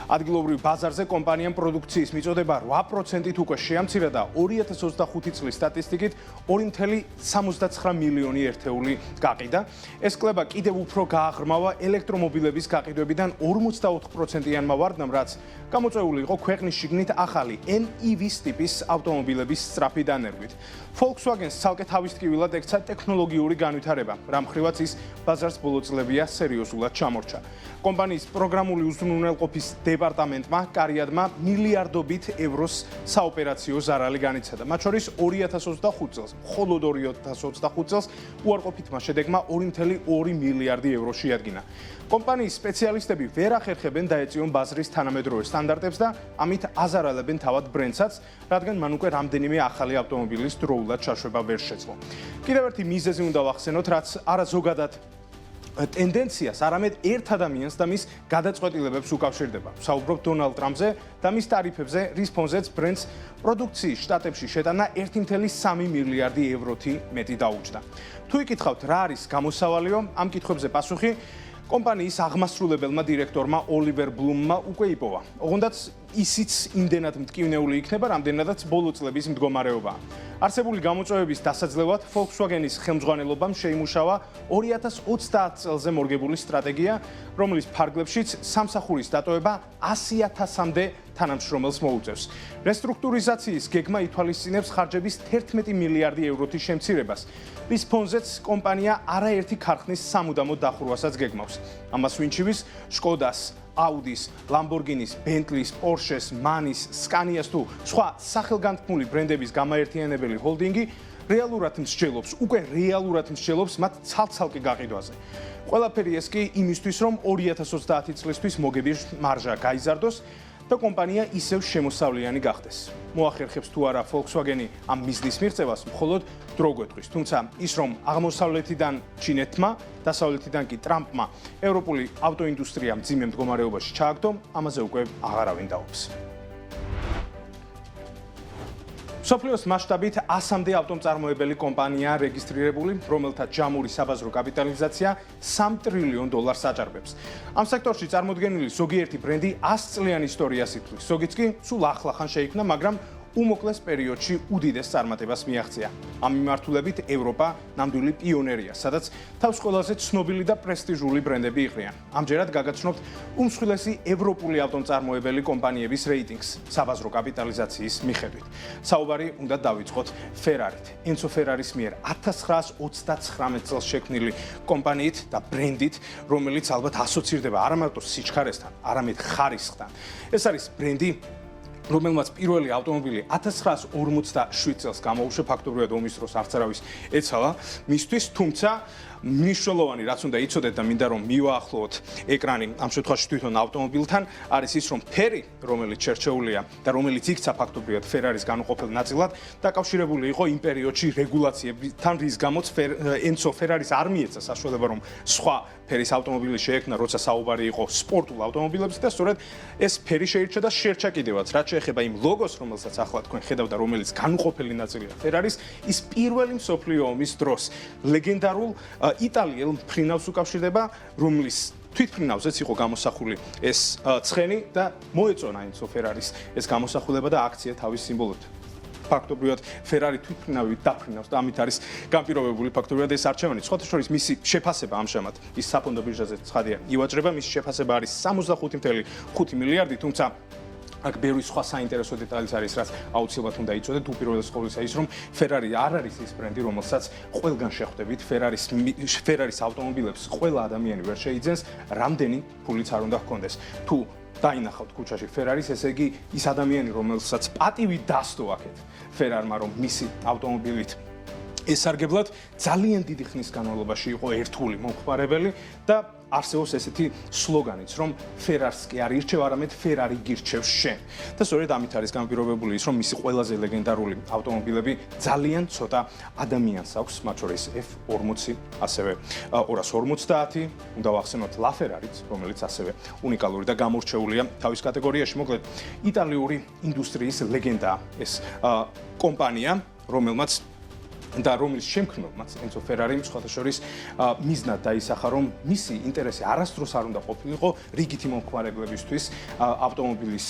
ადგილობრივ ბაზარზე კომპანიამ პროდუქციის მიწოდება 8%-ით უკვე შეამცირა და 2025 წლის სტატისტიკით 2.79 მილიონი ერთეული გაყიდა. ეს კლება კიდევ უფრო გააღრმავა ელექტრომობილების გაყიდვებიდან 44%-იანმა ვარდნამ, რაც გამოწვეული იყო ქვეყნის შიგნით ახალი NEV-ის ტიპის ავტომობილების სწრაფი დანერგვით. Volkswagen-ს ცალკე თავისტკივილად ექცა ტექნოლოგიური განვითარება, რამხრივაც ის ბაზარს ბოლო წლებია სერიოზულად ჩამორჩა. კომპანიის პროგრამული უზრუნველყოფის დეპარტამენტმა კარიადმა მილიარდობით ევროს საოპერაციო ზარალი განიცადა. მათ შორის 2025 წელს, მხოლოდ 2025 წელს უარყოფითმა შედეგმა 2.2 მილიარდი ევრო შეადგინა. კომპანიის სპეციალისტები ვერ ახერხებენ დაეწიონ ბაზრის თანამედროვე სტანდარტებს და ამით აზარალებენ თავად ბრენდსაც, რადგან მან უკვე რამდენიმე ახალი ავტომობილის დროულად ჩაშვება ვერ შეძლო. კიდევ ერთი მიზეზი უნდა ვახსენოთ, რაც არა ზოგადად ტენდენციას, არამედ ერთ ადამიანს და მის გადაწყვეტილებებს უკავშირდება. ვსაუბრობ დონალდ ტრამპზე და მის ტარიფებზე, რის ფონზეც ბრენდს პროდუქციის შტატებში შეტანა 1.3 მილიარდი ევროთი მეტი დაუჭდა. თუ იკითხავთ, რა არის გამოსავალიო, ამ კითხვებზე პასუხი კომპანიის აღმასრულებელმა დირექტორმა ოლივერ ბლუმმა უკვე იპოვა. ოღონდაც ისიც იმდენად მტკივნეული იქნება, რამდენადაც ბოლო წლების მდგომარეობაა. არსებული გამოწვევების დასაძლევად Volkswagen-ის ხელმძღვანელობამ შეიმუშავა 2030 წელზე მორგებული სტრატეგია, რომლის ფარგლებშიც სამსახურის დატოვება 100,000-მდე თანამშრომელს მოუწევს. რესტრუქტურიზაციის გეგმა ითვალისწინებს ხარჯების 11 მილიარდი ევროთი შემცირებას, რის ფონზეც კომპანია არაერთი ქარხნის სამუდამო დახურვასაც გეგმავს. ამას ვინჩივის Škodas, Audis, Lamborghinis, Bentley's, Porsche-s, MAN-ის, Scania-s თუ სხვა სახელგანთქმული ბრენდების გამაერთიანებელი ჰოლდინგი რეალურად მსჯელობს მათ ცალ-ცალკე გაყიდვაზე. ყველაფერი ეს კი იმისთვის, რომ 2030 წლისთვის მოგების მარჟა გაიზარდოს და კომპანია ისევ შემოსავლიანი გახდეს. მოახერხებს თუ არა Volkswagen-ი ამ მიზნის მიღწევას, მხოლოდ დრო გვეტყვის. თუმცა ის, რომ აღმოსავლეთიდან ჩინეთმა, დასავლეთიდან კი ტრამპმა ევროპული ავტოინდუსტრია მძიმე მდგომარეობაში ჩააგდო, ამაზე უკვე აღარავინ დაობს. მსოფლიოს მასშტაბით 100-მდე ავტომწარმოებელი კომპანიაა რეგისტრირებული, რომელთა ჯამური საბაზრო კაპიტალიზაცია $3 ტრილიონ აჭარბებს. ამ სექტორში წარმოდგენილი ზოგიერთი ბრენდი 100 წლიან ისტორიას ითვლის. ზოგიც კი სულ ახლახან შეიქმნა, მაგრამ უმოკლეს პერიოდში უდიდეს წარმატებას მიაღწია. ამ მიმართულებით ევროპა ნამდვილი პიონერია, სადაც თავს ყველაზე ცნობილი და პრესტიჟული ბრენდები იყრიან. ამჯერად გაგაცნობთ უმსხვილესი ევროპული ავტომწარმოებელი კომპანიების რეიტინგს საბაზრო კაპიტალიზაციის მიხედვით. საუბარი უნდა დავიწყოთ Ferrari-ით. Enzo Ferraris მიერ 1939 წელს შექმნილი კომპანიით და ბრენდით, რომელიც ალბათ ასოცირდება არა მარტო სიჩქარესთან, არამედ ხარისხთან. ეს არის ბრენდი, რომელმაც პირველი ავტომობილი 1947 წელს გამოუშვა, ფაქტობრივად ომის დროს არც არავის ეცალა მისთვის, თუმცა მნიშვნელოვანი რაც უნდა იცოდეთ და მინდა რომ მივაახლოვოთ ეკრანი ამ შემთხვევაში თვითონ ავტომობილთან, არის ის, რომ ფერი, რომელიც შერჩეულია და რომელიც იქცა ფაქტობრივად Ferrari-ის განუყოფელ ნაწილად, დაკავშირებული იყო იმ პერიოდში რეგულაციებთან, რის გამოც Enzo Ferraris არ მიეცა საშუალება, რომ სხვა ფერის ავტომობილი შეექმნა, როცა საუბარი იყო სპორტულ ავტომობილებზე და სწორედ ეს ფერი შეირჩა და შერჩა კიდევაც. რაც შეეხება იმ ლოგოს, რომელსაც ახლა თქვენ ხედავთ და რომელიც განუყოფელი ნაწილია Ferraris-ის, ის პირველი მსოფლიო ომის დროს ლეგენდარულ იტალიელ მფრინავს უკავშირდება, რომლის თვითმფრინავზეც იყო გამოსახული ეს ცხენი და მოეწონა Enzo Ferraris ეს გამოსახულება და აქცია თავის სიმბოლოდ. ფაქტობრივად Ferrari თვითმფრინავით დაფრინავს და ამით არის განპირობებული ფაქტობრივად ეს არჩევანი. სხვათა შორის მისი შეფასება ამჟამად ის საფონდო ბირჟაზე ცხადია ივაჭრება, მისი შეფასება არის 65.5 მილიარდი, თუმცა აქ ბევრი სხვა საინტერესო დეტალიც არის, რაც აუცილებლად უნდა იცოდეთ. უპირველეს ყოვლისა ის, რომ Ferrari არ არის ის ბრენდი, რომელსაც ყველგან შეხვდებით. Ferrari-ის ავტომობილებს ყველა ადამიანი ვერ შეიძენს, რამდენი ფულიც არ უნდა ჰქონდეს. თუ დაინახავთ ქუჩაში Ferrari-ს, ესე იგი ის ადამიანი, რომელსაც პატივი დასდო აქეთ Ferrari-მა, რომ მისი ავტომობილით ესარგებლად, ძალიან დიდი ხნის განმავლობაში იყო ერთგული მომხმარებელი და არსებობს ესეთი სლოგანიც, რომ Ferrari-ს კი არ ირჩევ, არამედ Ferrari გირჩევს შენ. და სწორედ ამით არის განპირობებული ის, რომ მისი ყველაზე ლეგენდარული ავტომობილები ძალიან ცოტა ადამიანს აქვს, მათ შორის F40, ასევე 250, უნდა ვახსენოთ LaFerrari-ც, რომელიც ასევე უნიკალური და გამორჩეულია თავის კატეგორიაში. მოკლედ, იტალიური ინდუსტრიის ლეგენდაა ეს კომპანია, და რომლის შემქმნელმაც Enzo Ferrari-მ სხვათა შორის მიზნად დაისახა, რომ მისი ინტერესი არასდროს არ უნდა ყოფილიყო რიგითი მომხმარებლებისთვის ავტომობილის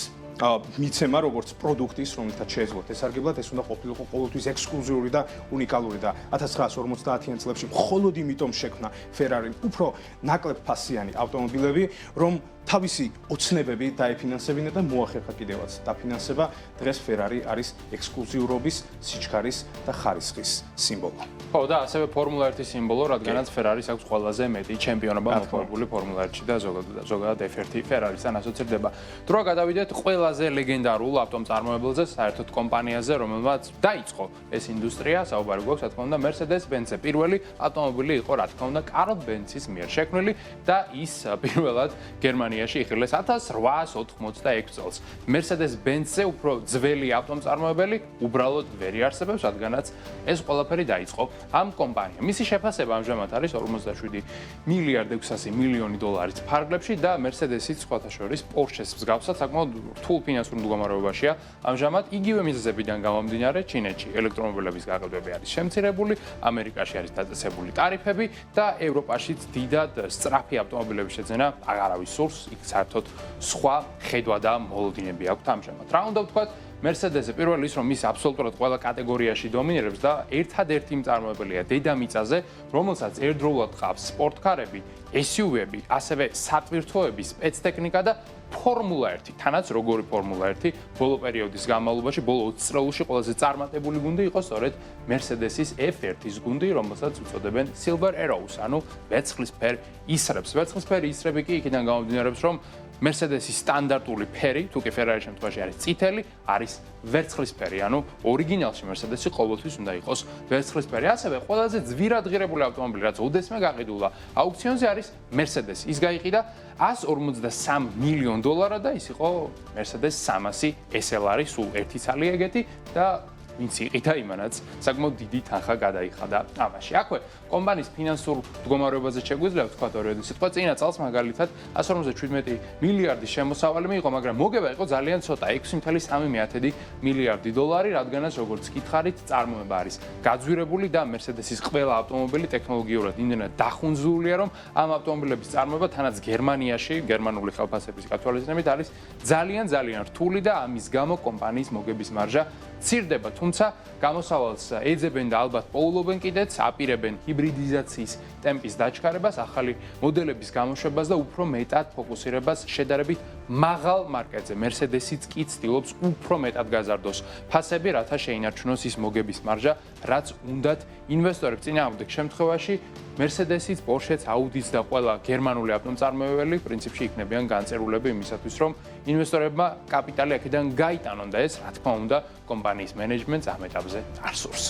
მიცემა როგორც პროდუქტის, რომელთაც შეეძლოთ ესარგებლად, ეს უნდა ყოფილიყო ყოველთვის ექსკლუზიური და უნიკალური და 1950-იან წლებში მხოლოდ იმიტომ შექმნა Ferrari უფრო ნაკლებ ფასიანი ავტომობილები, რომ თავისი ოცნებები დაეფინანსებინა და მოახერხა კიდევაც დაფინანსება. დღეს Ferrari არის ექსკლუზიურობის, სიჩქარის და ხარისხის სიმბოლო. ხო, და ასევე Formula 1-ის სიმბოლო, რადგანაც Ferrari-ს აქვს ყველაზე მეტი ჩემპიონობა მოპოვებული Formula 1-ში და ზოგადად F1 Ferrari-სთან ასოცირდება. დრო გადავიდეთ ყველაზე ლეგენდარულ ავტომწარმოებელზე, საერთოდ კომპანიაზე, რომელმაც დაიწყო ეს ინდუსტრია, საუბარი გვაქვს, რა თქმა უნდა, Mercedes-Benz-ზე. პირველი ავტომობილი იყო, რა თქმა უნდა, Karl Benz-ის მიერ შექმნილი და ის პირველად გერმანიაში იხილეს 1886 წელს. Mercedes-Benz-ზე უფრო ძველი ავტომწარმოებელი უბრალოდ ვერ იარსებებს, რადგანაც ეს ყველაფერი დაიწყო ამ კომპანიამ. მისი შეფასება ამჟამად არის 47 მილიარდ 600 მილიონი დოლარის ფარგლებში და Mercedes-იც სხვათა შორის Porsche-ს მსგავსად საკმაოდ რთულ რთულ ფინანსურ მდგომარეობაშია. ამჟამად იგივე მიზეზებიდან გამომდინარე ჩინეთში ელექტრომობილების გაყიდვები არის შემცირებული, ამერიკაში არის დაწესებული ტარიფები და ევროპაშიც დიდად სწრაფი ავტომობილების შეძენა აღარავის სურს, იქ საერთოდ სხვა ხედვა და მოლოდინები აქვთ ამჟამად. რა უნდა ვთქვათ, Mercedes პირველი ის რომ ის აბსოლუტურად ყველა კატეგორიაში დომინირებს და ერთადერთი მწარმოებელია დედამიწაზე, რომელსაც ერთდროულად ყავს სპორტკარები, SUV-ები, ასევე სატვირთოები, სპეცტექნიკა და ფორმულა 1. თანაც როგორი ფორმულა 1 ბოლო პერიოდის განმავლობაში, ბოლო 20 წელში ყველაზე წარმატებული გუნდი იყო სწორედ Mercedes-ის F1-ის გუნდი, რომელსაც უწოდებენ Silver Arrows, ანუ ვერცხლისფერ ისრებს. ვერცხლისფერი ისრები კი იქიდან გამომდინარეობს, რომ Mercedes-ის სტანდარტული ფერი, თუ კი Ferrari-ის შემთხვევაში არის წითელი, არის ვერცხლისფერი, ანუ ორიგინალში Mercedes-ი ყოველთვის უნდა იყოს ვერცხლისფერი. ასევე ყველაზე ძვირადღირებული ავტომობილი, რაც ოდესმე გაყიდულა აუქციონზე არის Mercedes. ის გაიყიდა $153 მილიონ და ის იყო Mercedes 300 SLR-ი, სულ ერთი ცალი ეგეთი და ვინც იყიდა იმანაც საკმაოდ დიდი თანხა გადაიხადა ამაში. აქვე კომპანიის ფინანსურ მდგომარეობაზე შეგვიძლია ვთქვათ ორი სიტყვა. წინა წელს მაგალითად 157 მილიარდის შემოსავალი მიიღო, მაგრამ მოგება იყო ძალიან ცოტა, 6.3 მილიარდი $, რადგანაც როგორც გითხარით, წარმოება არის გაძვირებული და Mercedes-ის ყველა ავტომობილი ტექნოლოგიურად იმდენად დახუნძულია, რომ ამ ავტომობილების წარმოება თანაც გერმანიაში, გერმანული ხელფასების კათვალისწინებით არის ძალიან რთული და ამის გამო კომპანიის მოგების მარჟა ცირდება. თუმცა გამოსავალს ეძებენ და ალბათ პოულობენ კიდეც, აპირებენ ჰიბრიდიზაციის ტემპის დაჩქარებას, ახალი მოდელების გამოშვებას და უფრო მეტად ფოკუსირებას შედარებით მაღალ მარკეტზე. Mercedes-იც კი ცდილობს უფრო მეტად გაზარდოს ფასები, რათა შეინარჩუნოს ის მოგების მარჟა, რაც უნდათ ინვესტორებს. წინააღმდეგ შემთხვევაში Mercedes-იც, Porsche-ც, Audi-ც და ყველა გერმანული ავტომწარმოებელი პრინციპში იქნებიან განწერულები იმისათვის, რომ ინვესტორებმა კაპიტალი აქედან გაიტანონ და ეს, რა თქმა უნდა, კომპანიის მენეჯმენტს ამ ეტაპზე არ სურს.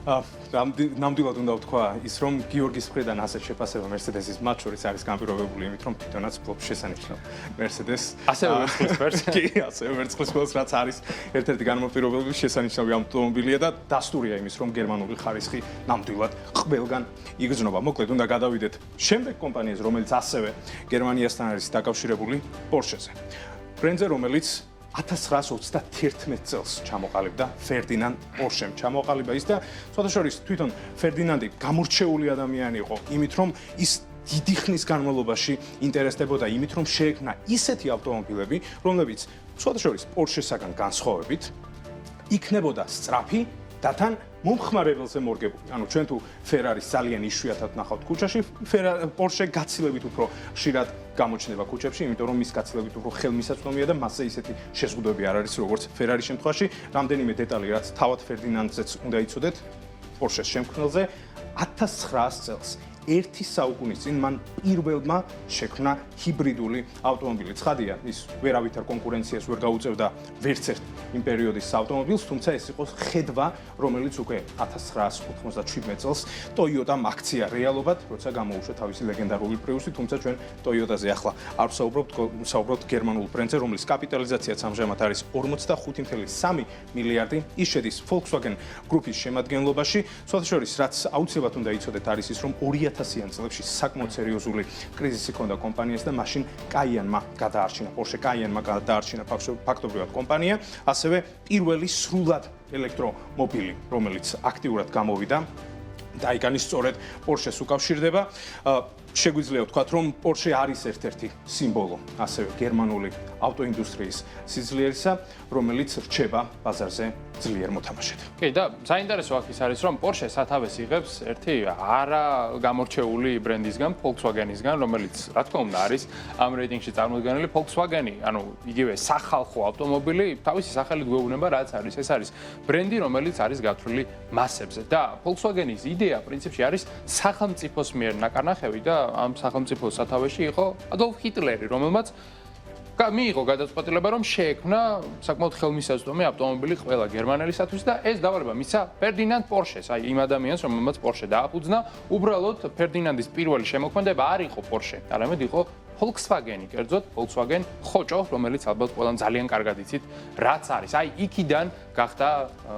ნამდვილად უნდა ვთქვა ის, რომ გიორგის მხრიდან ასეთ შეფასება Mercedes-ის მათ შორის არის განპირობებული იმით, რომ თვითონაც ფლობს შესანიშნავ Mercedes. ასევე ვერცხლისფერს. კი, ასევე ვერცხლისფერს, რაც არის ერთ-ერთი განპირობებული შესანიშნავი ავტომობილია და დასტურია იმის, რომ გერმანული ხარისხი ნამდვილად ყველგან იგრძნობა. მოკლედ უნდა გადავიდეთ შემდეგ კომპანიაზე, რომელიც ასევე გერმანიასთან არის დაკავშირებული, Porsche-ზე. ბრენდზე, რომელიც 1931 წელს ჩამოყალიბდა Ferdinand Porsche-მ. ჩამოყალიბდა ის და სხვადასხვა თვითონ Ferdinand-ი გამორჩეული ადამიანი იყო, იმით რომ ის დიდი ხნის განმავლობაში ინტერესდებოდა იმით, რომ შეექმნა ისეთი ავტომობილები, რომლებიც სხვადასხვა Porsche-საგან განსხვავებით იქნებოდა სწრაფი და თან მომხმარებელზე მორგებული. ანუ ჩვენ თუ Ferrari-ს ძალიან იშვიათად ნახავთ ქუჩაში, Porsche გაცილებით უფრო ხშირად გამოჩნდება ქუჩებში, იმიტომ რომ ის გაცილებით უფრო ხელმისაწვდომია და მასზე ისეთი შეზღუდვები არ არის, როგორც Ferrari-ის შემთხვევაში. რამდენიმე დეტალი, რაც თავად Ferdinand-ზეც უნდა იცოდეთ, Porsche-ს შემქმნელზე 1900 წელს ერთი საუკუნის წინ მან პირველმა შექმნა ჰიბრიდული ავტომობილი. ცხადია, ის ვერავითარ კონკურენციას ვერ გაუწევდა ვერც ერთ იმ პერიოდის ავტომობილს, თუმცა ეს იყო ხედვა, რომელიც უკვე 1997 წელს Toyota-მ აქცია რეალობად, როცა გამოუშვა თავისი ლეგენდარული პრიუსი, თუმცა ჩვენ Toyota-ზე ახლა არ ვსაუბრობთ გერმანულ ბრენდზე, რომლის კაპიტალიზაციაც ამჟამად არის 45.3 მილიარდი. ის შედის Volkswagen გრუპის შემადგენლობაში. სხვადასხვა რაც აუცილებლად უნდა იცოდეთ არის ის, რომ 2000-იან წლებში საკმაოდ სერიოზული კრიზისი ჰქონდა კომპანიას და მაშინ Cayenne-მა გადაარჩინა, Porsche Cayenne-მა გადაარჩინა ფაქტობრივად კომპანია, ასევე პირველი სრულად ელექტრომობილი, რომელიც აქტიურად გამოვიდა და იქანის სწორედ Porsche-ს უკავშირდება. შეგვიძლია ვთქვათ, რომ Porsche არის ერთ-ერთი სიმბოლო, ასევე გერმანული ავტოინდუსტრიის სიძლიერისა, რომელიც რჩება ბაზარზე ძლიერ მოთამაშედ. კი, და საინტერესო აქ ის არის, რომ Porsche სათავეს იღებს ერთი არა გამორჩეული ბრენდისგან, Volkswagen-ისგან, რომელიც რა თქმა უნდა არის ამ რეიტინგში წარმოდგენილი. Volkswagen-ი, ანუ იგივე სახალხო ავტომობილი, თავისი სახელით გვეუბნება, რაც არის. ეს არის ბრენდი, რომელიც არის გათვლილი მასებზე და Volkswagen-ის იდეა პრინციპში არის სახელმწიფოს მიერ ნაკარნახევი და ამ სახელმწიფოს სათავეში იყო Adolf Hitler-ი, რომელმაც მიიღო გადაწყვეტილება, რომ შეექმნა საკმაოდ ხელმისაწვდომი ავტომობილი ყველა გერმანელისათვის და ეს დავალება მისცა Ferdinand Porsche-ს, აი იმ ადამიანს, რომელმაც Porsche დააფუძნა. უბრალოდ Ferdinand-ის პირველი შემოქმედება არ იყო Porsche, არამედ იყო Volkswagen-ი, კერძოდ Volkswagen ხოჭო, რომელიც ალბათ ყველამ ძალიან კარგად იცით, რაც არის. აი იქიდან გახდა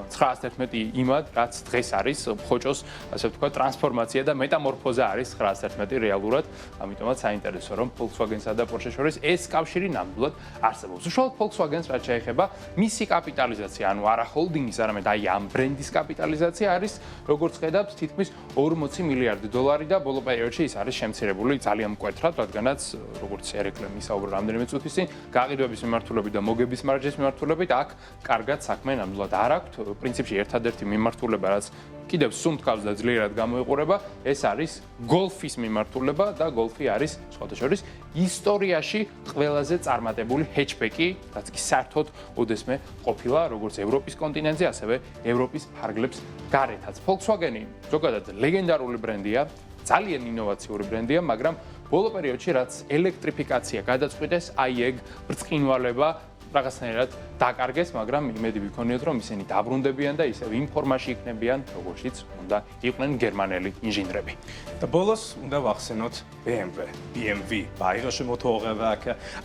911 იმად, რაც დღეს არის ხოჭოს, ასე ვთქვათ, ტრანსფორმაცია და მეტამორფოზა არის 911 რეალურად, ამიტომაც საინტერესო რომ Volkswagen-სა და Porsche შორის ეს კავშირი ნამდვილად არსებობს. უშუალოდ Volkswagen-ს რაც შეეხება, მისი კაპიტალიზაცია, ანუ არა ჰოლდინგის, არამედ აი ამ ბრენდის კაპიტალიზაცია არის, როგორც ხედავთ, თითქმის 40 მილიარდი დოლარი და ბოლო პერიოდში ის არის შემცირებული ძალიან მკვეთრად, რადგანაც როგორც ერეკლემ ისაუბრა რამდენიმე წუთის წინ, გაყიდვების მიმართულებით და მოგების მარჯის მიმართულებით აქ კარგად საქმე ნამდვილად არ აქვთ. პრინციპში ერთადერთი მიმართულება, რაც კიდევ სუნთქავს და ძლიერად გამოიყურება, ეს არის გოლფის მიმართულება და გოლფი არის სხვათა შორის ისტორიაში ყველაზე წარმატებული ჰეჩბექი, რაც კი საერთოდ ოდესმე ყოფილა როგორც ევროპის კონტინენტზე, ასევე ევროპის ფარგლებს გარეთაც. Volkswagen-ი ზოგადად ლეგენდარული ბრენდია, ძალიან ინოვაციური ბრენდია, მაგრამ ბოლო პერიოდში რაც ელექტრიფიკაცია გადაწყვიტეს, აი ეგ ბრწყინვალება რაღაცნაირად დაკარგეს, მაგრამ იმედი ვიქონიოთ, რომ ისინი დაბრუნდებიან და ისევ იმ ფორმაში იქნებიან, როგორშიც უნდა იყვნენ გერმანელი ინჟინრები. და ბოლოს უნდა ვახსენოთ BMW, ბაიროში მოთხოვება,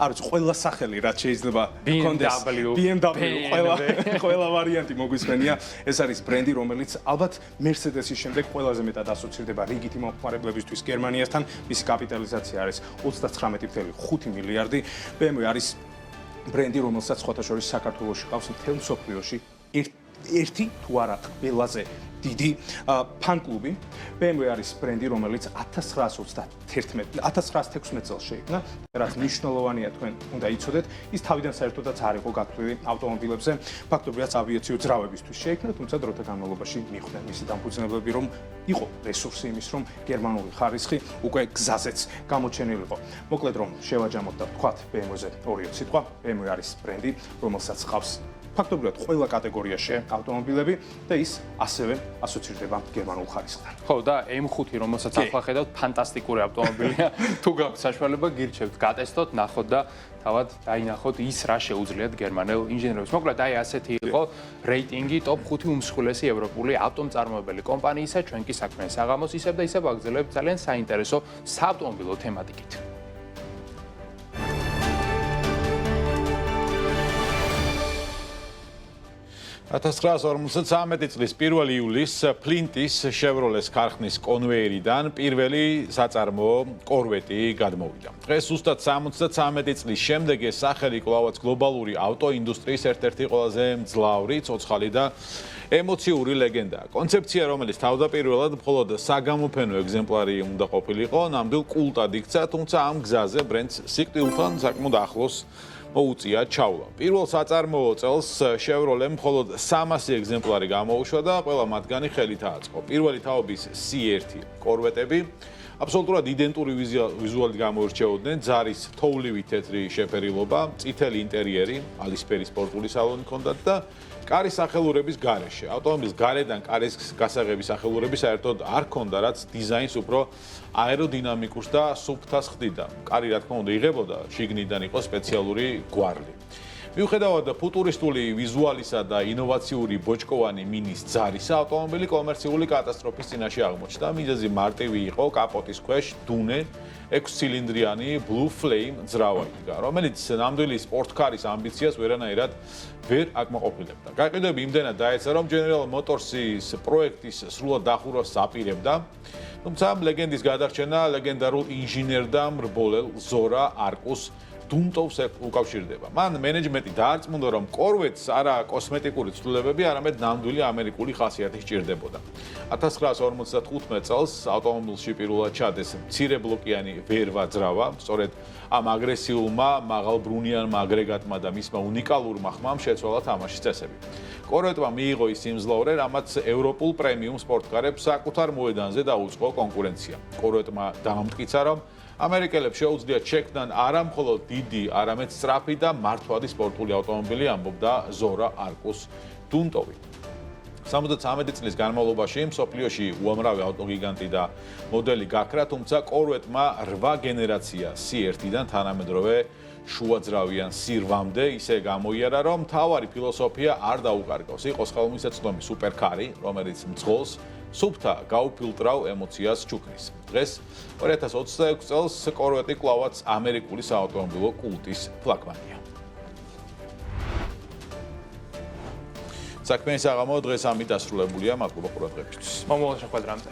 არ ვიცი, ყველა სახელი რაც შეიძლება გქონდეს, BMW, ყველა ვარიანტი მოგვისმენია. ეს არის ბრენდი, რომელიც ალბათ Mercedes-ის შემდეგ ყველაზე მეტად ასოცირდება რიგითი მომხმარებლებისთვის გერმანიასთან. მისი კაპიტალიზაცია არის 39.5 მილიარდი. BMW არის ბრენდი, რომელსაც სხვათა შორის საქართველოში ყავს მთელ მსოფლიოში ერთი თუ არა ყველაზე დიდი ფან-კლუბი. BMW არის ბრენდი, რომელიც 1916 წელს შეიქმნა, რაც მნიშვნელოვანია თქვენ უნდა იცოდეთ. ის თავიდან საერთოდაც არ იყო გათვლილი ავტომობილებზე, ფაქტობრივად ავიაციო ძრავებისთვის შეიქმნა, თუმცა დროთა განმავლობაში მიხვდნენ მისი დამფუძნებლები, რომ იყო რესურსი იმის, რომ გერმანული ხარისხი უკვე გზაზეც გამოჩენილიყო. მოკლედ რომ შევაჯამოთ და ვთქვათ BMW-ზე ორი სიტყვა, BMW არის ბრენდი, რომელსაც ყავს ფაქტობრივად ყველა კატეგორიაში ავტომობილები და ის ასევე ასოცირდება გერმანულ ხარისხთან. ხო, და M5, რომელსაც ახლა ხედავთ, ფანტასტიკური ავტომობილია. თუ გაქვთ საშუალება, გირჩევთ, გატესტოთ, ნახოთ და თავად დაინახოთ ის რა შეუძლიათ გერმანელ ინჟინერებს. მოკლედ, აი ასეთი იყო რეიტინგი ტოპ 5 უმსხვილესი ევროპული ავტომწარმოებელი კომპანიისა. ჩვენ კი საქმე საღამოს ისევ და ისევ აგრძელებთ ძალიან საინტერესო საავტომობილო თემატიკით. 1953 წლის 1 იulis ფლინტის Chevrolet ქარხნის კონვეიერიდან პირველი საწარმოო კორვეტი გადმოვიდა. დღეს ზუსტად 73 წლის შემდეგ ეს სახელი კვლავაც გლობალური ავტოინდუსტრიის ერთ-ერთი ყველაზე მძლავრი, ცოცხალი და ემოციური ლეგენდაა. კონცეფცია, რომელიც თავდაპირველად მხოლოდ საგამოფენო ეგზემპლარი უნდა ყოფილიყო, ნამდვილ კულტად იქცა, თუმცა ამ გზაზე ბრენდს სიკვდილთან საკმაოდ ახლოს მოუწია ჩავლა. პირველ საწარმოო წელს Chevrolet მხოლოდ 300 ეგზემპლარი გამოუშვა და ყველა მათგანი ხელით ააწყო. პირველი თაობის C1 კორვეტები აბსოლუტურად იდენტური ვიზუალით გამოირჩეოდნენ, ძარის თოვლივი თეთრი შეფერილობა, წითელი ინტერიერი, ალისფერი სპორტული სალონი ჰქონდათ და კარის სახელურების გარეშე. ავტომობილის გარედან კარის გასაღების სახელურები საერთოდ არ ჰქონდა, რაც დიზაინს უფრო აეროდინამიკურს და სუფთას ხდიდა. კარი რა თქმა უნდა იღებოდა, შიგნიდან იყო სპეციალური გვარლი. მიუხედავად ფუტურისტული ვიზუალისა და ინოვაციური ბოჭკოვანი მინის ძარისა, ავტომობილი კომერციული კატასტროფის წინაშე აღმოჩნდა. მიზეზი მარტივი იყო, კაპოტის ქვეშ დუნე 6 ცილინდრიანი Blue Flame ძრავა იდგა, რომელიც ნამდვილი სპორტკარის ამბიციას ვერანაირად ვერ აკმაყოფილებდა. გაყიდვები იმდენად დაეცა, რომ General Motors-ის პროექტის სრულად დახურვას აპირებდა. თუმცა ლეგენდის გადარჩენა ლეგენდარულ ინჟინერ და მრბოლელ ზორა არკუს დუნტოვს უკავშირდება. მან მენეჯმენტი დაარწმუნდა, რომ კორვეტს არა კოსმეტიკური ცვლილებები, არამედ ნამდვილი ამერიკული ხასიათი სჭირდებოდა. 1955 წელს ავტომობილში პირველად ჩადეს მცირე ბლოკიანი ვერვა ძრავა, სწორედ ამ აგრესიულმა მაღალბრუნიანმა აგრეგატმა და მისმა უნიკალურმა ხმამ შეცვალა თამაშის წესები. კორვეტმა მიიღო ის სიმძლავრე, რამაც ევროპულ პრემიუმ სპორტკარებს საკუთარ მოედანზე დაუწყო კონკურენცია. კორვეტმა დაამტკიცა, რომ ამერიკელებს შეუძლიათ შექმნან არა მხოლოდ დიდი, არამედ სწრაფი და მართვადი სპორტული ავტომობილი, ამბობდა ზორა არკუს დუნტოვი. 73 წლის განმავლობაში მსოფლიოში უამრავი ავტოგიგანტი და მოდელი გაქრა, თუმცა კორვეტმა 8 გენერაცია C1-დან თანამედროვე შუაძრავიან C8-მდე ისე გამოიარა, რომ მთავარი ფილოსოფია არ დაუკარგავს. იყოს ხელმისაწვდომი სუპერკარი, რომელიც მძღოლს სუფთა გაუფილტრავ ემოციას ჩუქნის. დღეს 2026 წელს კორვეტი კვლავაც ამერიკული საავტომობილო კულტის ფლაგმანია. საქმეის საღამო დღეს ამით დასრულებულია. მადლობა ყურადღებისთვის. მომავალ შეხვედრამდე.